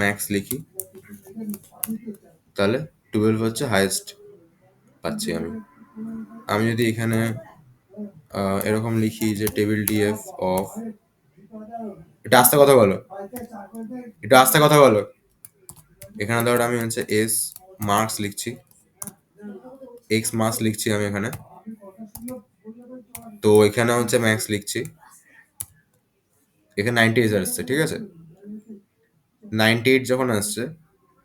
ম্যাক্স লিখি, তাহলে 12 হচ্ছে হাইয়েস্ট পাচ্ছি আমি। আমি যদি এখানে এরকম লিখি যে টেবিল ডিএফ অফ, এটা আস্তে কথা বলো, এটা আস্তে কথা বলো, এখানে ধর আমি হচ্ছে এস মার্কস লিখছি, এক্স মার্কস লিখছি আমি এখানে, তো এখানে হচ্ছে ম্যাক্স লিখছি, এখানে 98 আসছে। ঠিক আছে, 98 যখন আসছে,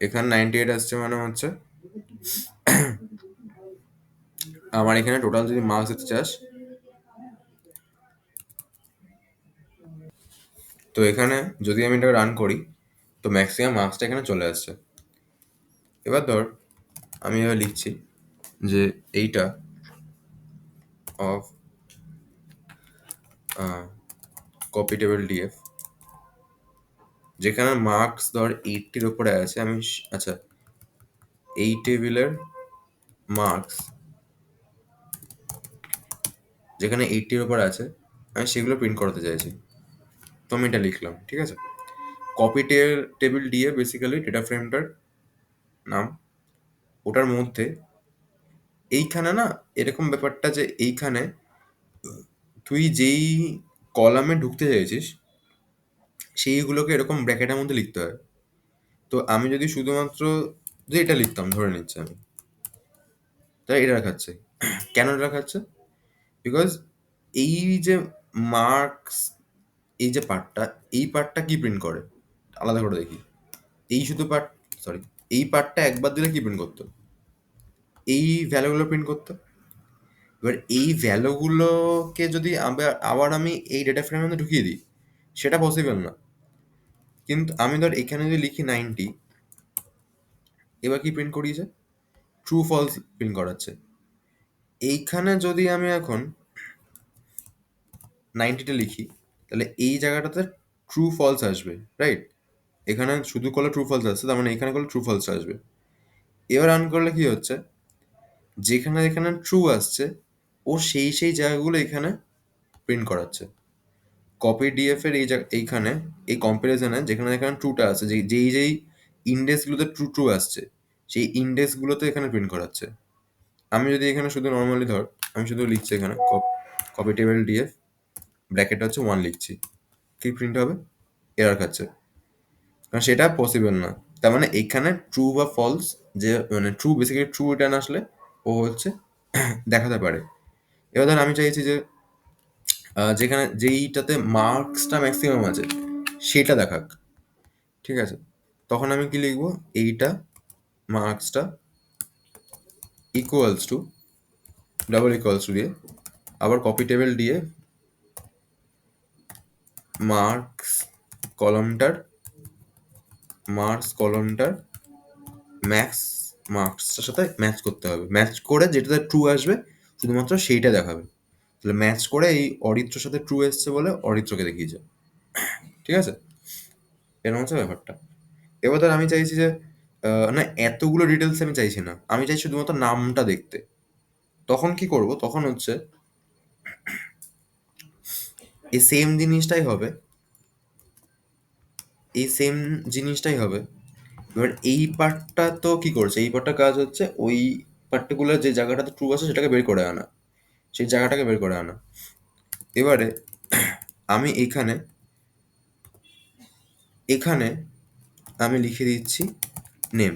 এখানে 98 আসছে মানে হচ্ছে আমার এখানে টোটাল যদি মার্কস দিতে চাস, তো এখানে যদি আমি এটা রান করি তো ম্যাক্সিমাম মার্কসটা এখানে চলে আসছে। এবার ধর আমি এবার লিখছি যে এইটা অফ কপি টেবিল ডিএফ, যেখানে মার্কস ধর 80-র উপরে আছে, আমি আচ্ছা এই টেবিলের মার্কস যেখানে 80-র উপরে আছে আমি সেগুলো প্রিন্ট করতে চাইছি, তো আমি এটা লিখলাম। ঠিক আছে, কপি টেবিল দিয়ে বেসিক্যালি ডেটা ফ্রেমটার নাম, ওটার মধ্যে এইখানে না এরকম ব্যাপারটা যে এইখানে তুই যেই কলামে ঢুকতে চাইছিস সেইগুলোকে এরকম ব্র্যাকেটের মধ্যে লিখতে হয়। তো আমি যদি শুধুমাত্র যে এটা লিখতাম ধরে নিচ্ছি আমি, তাই এটা দেখাচ্ছে। কেন এটা দেখাচ্ছে? বিকজ এই যে মার্কস, এই যে পার্টটা, এই পার্টটা কি প্রিন্ট করে আলাদা করে দেখি। এই শুধু পার্ট, সরি, এই পার্টটা একবার দিলে কি প্রিন্ট করতো, এই ভ্যালুগুলো প্রিন্ট করতো। এবার এই ভ্যালুগুলোকে যদি আবার আবার আমি এই ডেটা ফ্রেমের মধ্যে ঢুকিয়ে দিই, সেটা পসিবল না। কিন্তু আমি ধর এখানে যদি লিখি 90, এবার কি প্রিন্ট করিয়েছে, ট্রু ফলস প্রিন্ট করাচ্ছে। এইখানে যদি আমি এখন 90টা লিখি, তাহলে এই জায়গাটাতে ট্রু ফলস আসবে, রাইট? এখানে শুধু করলে ট্রু ফলস আসছে, তার মানে এখানে করলে ট্রু ফলস আসবে। এবার রান করলে কি হচ্ছে, যেখানে যেখানে ট্রু আসছে ও সেই সেই জায়গাগুলো এখানে প্রিন্ট করাচ্ছে। কপি ডিএফ এর এইখানে এই কম্পারিজনে যেখানে যেখানে ট্রুটা আছে, যেই যেই ইন্ডেক্সগুলোতে ট্রু ট্রু আসছে সেই ইন্ডেক্সগুলোতে এখানে প্রিন্ট করাচ্ছে। আমি যদি এখানে শুধু নর্মালি ধর আমি শুধু লিখছি এখানে কপি টেবিল ডিএফ ব্র্যাকেটটা হচ্ছে 1 লিখছি, কি প্রিন্ট হবে? এরর খাচ্ছে, কারণ সেটা পসিবল না। তার মানে এখানে ট্রু বা ফলস, যে মানে ট্রু বেসিক্যালি ট্রু রিটার্ন আসলে ও হচ্ছে দেখাতে পারে। এবার ধর আমি চাইছি যে যেখানে যেইটাতে মার্কসটা ম্যাক্সিমাম আছে সেটা দেখাক, ঠিক আছে? তখন আমি কি লিখবো? এইটা মার্কসটা equals to double equals to দিয়ে আবার কপি টেবিল দিয়ে মার্কস কলমটার কলমটার ম্যাক্স মার্কসটার সাথে ম্যাচ করতে হবে। ম্যাচ করে যেটাতে ট্রু আসবে শুধুমাত্র সেইটা দেখাবে। তাহলে ম্যাচ করে এই অরিত্রর সাথে ট্রু এসছে বলে অরিত্রকে দেখিয়েছে, ঠিক আছে? এরকম হচ্ছে ব্যাপারটা। এবার ধর আমি চাইছি যে না, এতগুলো ডিটেলস আমি চাইছি না, আমি চাই শুধুমাত্র নামটা দেখতে। তখন কি করব? তখন হচ্ছে এই সেম জিনিসটাই হবে, এই সেম জিনিসটাই হবে। এবার এই পার্টটা তো কি করছে, এই পার্টটা কাজ হচ্ছে ওই পার্টিকুলার যে জায়গাটাতে ট্রু আছে সেটাকে বের করে আনা, সেই জায়গাটাকে বের করে আনা। এবারে আমি এখানে এখানে আমি লিখে দিচ্ছি নেম।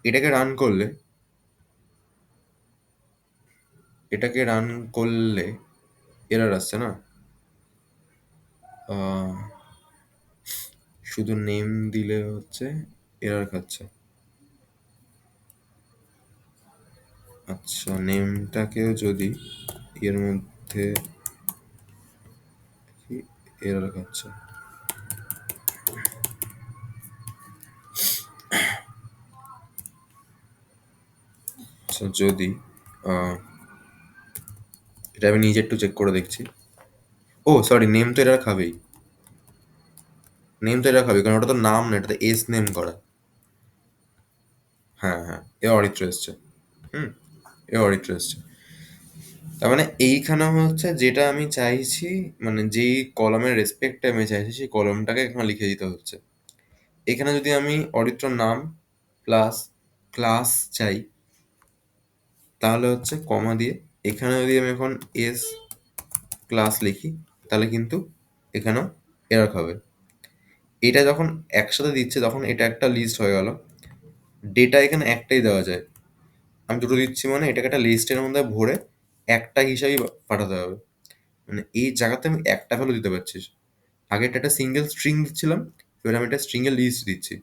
এটাকে রান করলে এটাকে রান করলে এরর আসছে না? আহ, শুধু নেম দিলে হচ্ছে এরর খাচ্ছে। আচ্ছা, নেমটাকেও যদি এর মধ্যে এরর খাচ্ছে। আচ্ছা, যদি আহ, এটা আমি নিজে একটু চেক করে দেখছি। ও সরি, নেম তো এরা খাবেই, নেম তো এরা খাবে, কারণ ওটা তো নাম না, এটা তো এস নেম করা। হ্যাঁ হ্যাঁ, এ অরিত্র এসছে। হুম, এ অরিত্র এসছে। তার মানে এইখানে হচ্ছে যেটা আমি চাইছি, মানে যেই কলমের রেসপেক্টে আমি চাইছি সেই কলমটাকে এখানে লিখে দিতে হচ্ছে। এখানে যদি আমি অরিত্র নাম প্লাস ক্লাস চাই, তাহলে হচ্ছে কমা দিয়ে এখানে যদি আমি এখন এস ক্লাস লিখি, তাহলে কিন্তু এখানেও এরর হবে। এটা যখন একসাথে দিচ্ছে তখন এটা একটা লিস্ট হয়ে গেল। ডেটা এখানে একটাই দেওয়া যায়, আমি দুটো দিচ্ছি মানে এটাকে একটা লিস্টের মধ্যে ভরে একটা হিসাবেই পাঠাতে হবে। মানে এই জায়গাতে আমি একটা ভ্যালু দিতে পারছি। আগে এটা একটা সিঙ্গেল স্ট্রিং দিচ্ছিলাম, এবার আমি একটা স্ট্রিং এর লিস্ট দিচ্ছি,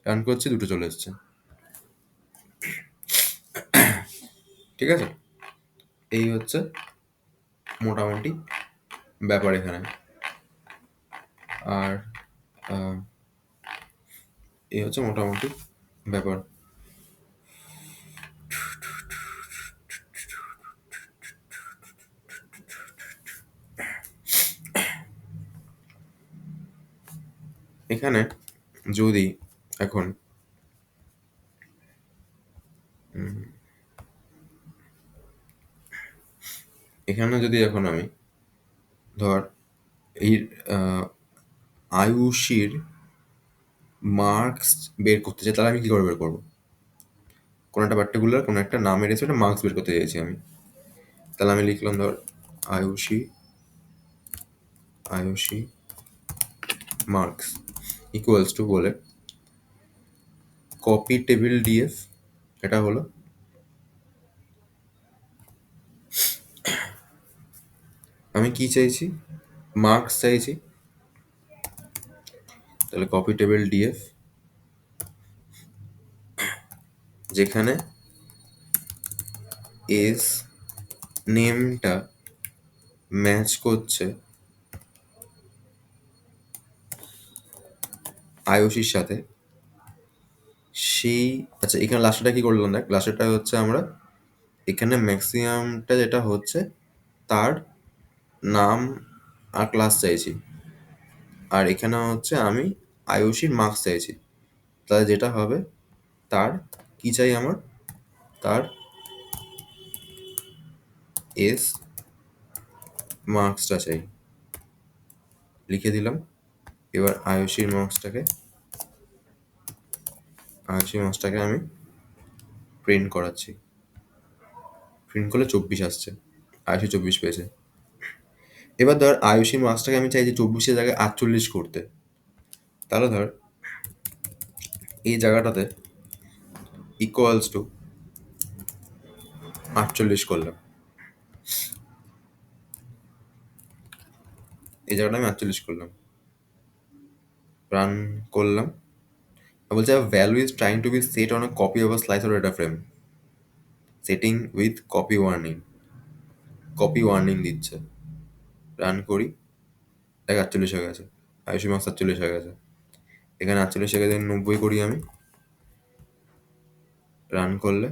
রান করছি, দুটো চলে এসছে, ঠিক আছে? এই হচ্ছে মোটামুটি ব্যাপার এখানে। আর আহ, এই হচ্ছে মোটামুটি ব্যাপার। এখানে যদি এখন এখানে যদি এখন আমি ধর এই আহ, আয়ুষীর মার্কস বের করতে চাই, তাহলে আমি কি করে বের করবো? কোনো একটা পার্টিকুলার কোনো একটা নামের এসে একটা মার্কস বের করতে চাইছি আমি, তাহলে আমি লিখলাম ধর Ayushi Ayushi marks equals to বলে কপি টেবিল ডিএফ, এটা হলো আমি কি চাইছি, মার্কস চাইছি। তাহলে কপি টেবিল ডিএফ যেখানে এস নেমটা ম্যাচ করছে আয়ুষীর সাথে, সেই আচ্ছা এখানে লাস্টটা কি করলাম দেখ, লাস্টটা হচ্ছে আমরা এখানে ম্যাক্সিমামটা যেটা হচ্ছে তার নাম আর ক্লাস চাইছি, আর এখানে হচ্ছে আমি আয়ুষীর মার্কস চাইছি। তাহলে যেটা হবে তার কি চাই আমার, তার এস মার্কসটা চাই, লিখে দিলাম। এবার আয়ুষীর মার্কসটাকে আমি প্রিন্ট করাচ্ছি। প্রিন্ট করলে 24 আসছে। আয়ুষী 24 পেয়েছে। এবার ধর আয়ুষী মার্কসটাকে আমি চাইছি 24-এর জায়গায় 48 করতে। তাহলে ধর এই জায়গাটাতে ইকুয়ালস টু 48 করলাম। এই জায়গাটা আমি 48 করলাম। রান করলাম। বলছে value is trying to be set on a copy of a slice or data frame. Setting with copy warning. Copy warning দিচ্ছে। রান করি। দেখ 48 হয়ে গেছে। আয়ুষী মার্কস 48 হয়ে গেছে। এখানে 48 থেকে 90 করি আমি। রান করলে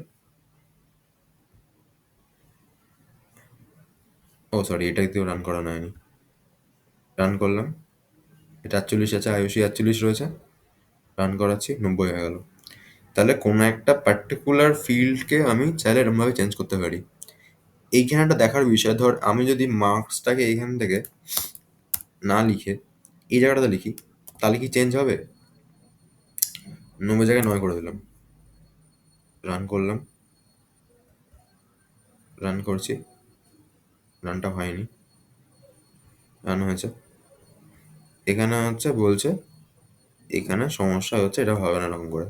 ও সরি, এটা দিয়েও রান করানো হয়নি। রান করলাম। এটা 48 আছে, আয়ুষী 48 রয়েছে। রান করাচ্ছি, 90 হয়ে গেল। তাহলে কোনো একটা পার্টিকুলার ফিল্ডকে আমি চাইলে এরকমভাবে চেঞ্জ করতে পারি। এইখানে একটা দেখার বিষয়, ধর আমি যদি মার্কসটাকে এইখান থেকে না লিখে এই জায়গাটাতে লিখি, তাহলে কি চেঞ্জ হবে? 90 জায়গায় 9 করে দিলাম। রান করলাম। রান করছি। রানটা হয়নি। রান হয়েছে। এখানে হচ্ছে বলছে এখানে সমস্যা হচ্ছে, এটা হবে না এরকম করে।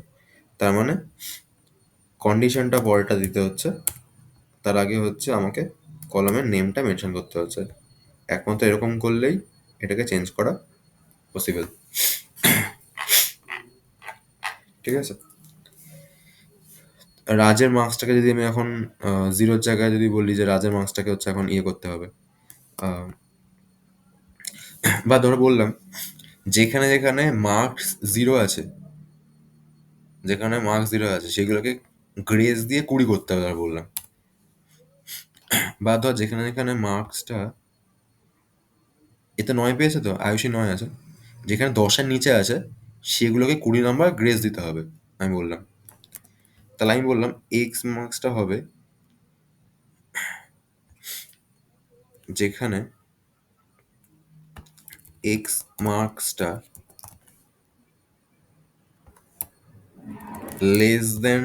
তার মানে কন্ডিশনটা পরেরটা দিতে হচ্ছে। তার আগে হচ্ছে আমাকে কলমের নেমটা মেনশন করতে হচ্ছে। একমাত্র এরকম করলেই এটাকে চেঞ্জ করা পসিবল। ঠিক আছে। রাজের মার্কসটাকে যদি আমি এখন 0-র জায়গায় যদি বলি যে রাজের মার্কসটাকে হচ্ছে এখন ইয়ে করতে হবে, আহ, বা ধরো বললাম যেখানে যেখানে মার্কস 0 আছে, যেখানে মার্কস 0 আছে সেগুলোকে গ্রেস দিয়ে 20 করতে হবে ধর বললাম। বা ধর যেখানে যেখানে মার্কসটা এতে 9 পেয়েছে, তো আয়ুষী 9 আছে, যেখানে 10-এর নিচে আছে সেগুলোকে 20 নাম্বার গ্রেস দিতে হবে আমি বললাম। তাহলে আমি বললাম এক্স মার্কসটা হবে যেখানে এক্স মার্কসটা লেস দেন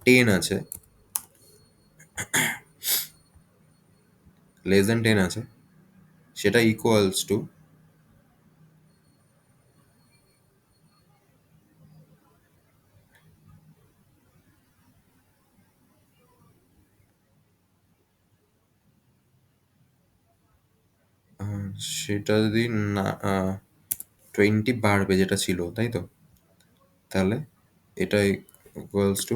10 আছে, লেস দেন 10 আছে, সেটা ইকুয়ালস টু সেটা যদি না 20 বাড়বে যেটা ছিল, তাই তো? তাহলে এটা ইকুয়ালস টু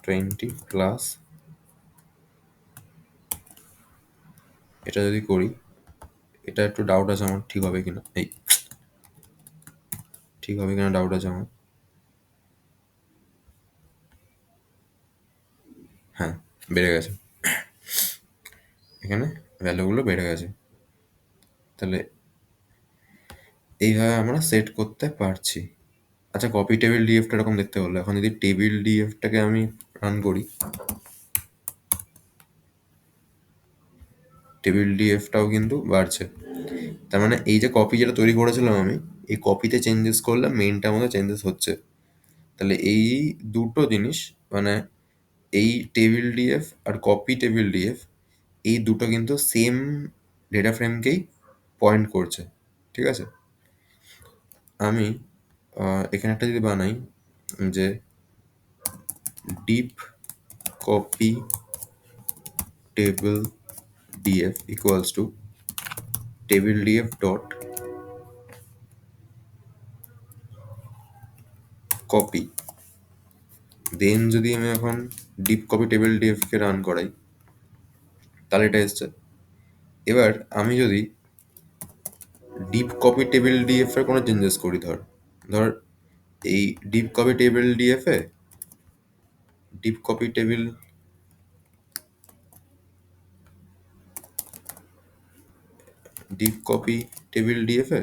20 প্লাস এটা যদি করি, এটা একটু ডাউট আছে আমার, ঠিক হবে কিনা, এই ঠিক হবে কিনা ডাউট আছে আমার। হ্যাঁ, বেড়ে গেছে। এখানে ভ্যালুগুলো বেড়ে গেছে। তাহলে এইভাবে আমরা সেট করতে পারছি। আচ্ছা, কপি টেবিল ডিএফটা এরকম দেখতে হলো। এখন যদি টেবিল ডিএফটাকে আমি রান করি, টেবিল ডিএফটাও কিন্তু বাড়ছে। তার মানে এই যে কপি যেটা তৈরি করেছিলাম আমি, এই কপিতে চেঞ্জেস করলে মেইনটার মধ্যে চেঞ্জেস হচ্ছে। তাহলে এই দুটো জিনিস, মানে এই টেবিল ডিএফ আর কপি টেবিল ডিএফ, এই দুটো কিন্তু সেম ডেটা ফ্রেমকেই পয়েন্ট করছে। ঠিক আছে। আমি এখানে একটা যদি বানাই যে deep copy table DF equals to table DF dot copy, then যদি আমি এখন ডিপ কপি টেবিল ডিএফ কে রান করাই, তাহলে এটা এসছে। এবার আমি যদি ডিপ কপি টেবিল ডিএফ এর কোনো চেঞ্জেস করি, ধর ধর এই ডিপ কপি টেবিল ডিএফ এ deep copy table deep copy table DF এ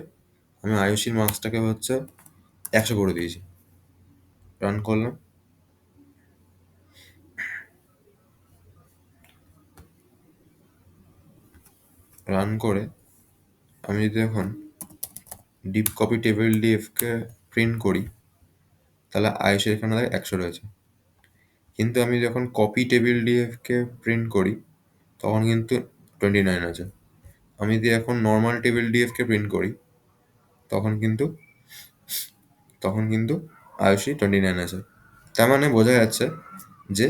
আমি আয়ুষীর মার্কসটাকে হচ্ছে 100 করে দিয়েছি। রান করলাম। রান করে আমি যদি এখন ডিপ কপি টেবিল ডিএফ কে প্রিন্ট করি, তাহলে আয়ুষের এখানে 100 রয়েছে। কিন্তু আমি যখন কপি টেবিল ডিএফকে প্রিন্ট করি তখন কিন্তু 29 আছে। আমি যদি এখন নর্মাল টেবিল ডিএফকে প্রিন্ট করি তখন কিন্তু আয়ুষী 29 আছে। তার মানে বোঝা যাচ্ছে যে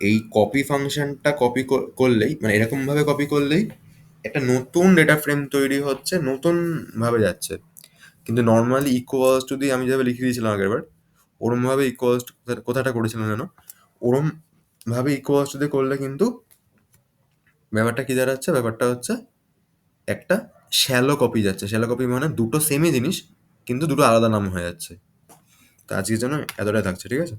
এই কপি ফাংশনটা কপি করলেই, মানে এরকমভাবে কপি করলেই একটা নতুন ডেটা ফ্রেম তৈরি হচ্ছে, নতুনভাবে যাচ্ছে। কিন্তু নর্মালি ইকুয়ালস টু দিয়ে আমি যেভাবে লিখে দিয়েছিলাম আগেরবার, ওরমভাবে ইকুয়ালস টু কোথাটা করেছিলাম যেন, ওরম ভাবে ইকুয়ালস টু দিয়ে করলে কিন্তু ব্যাপারটা কি দাঁড়াচ্ছে, ব্যাপারটা হচ্ছে একটা শ্যালো কপি যাচ্ছে। শ্যালো কপি মানে দুটো সেমই জিনিস কিন্তু দুটো আলাদা নাম হয়ে যাচ্ছে। তো আজকের জন্য এতটাই থাকছে, ঠিক আছে?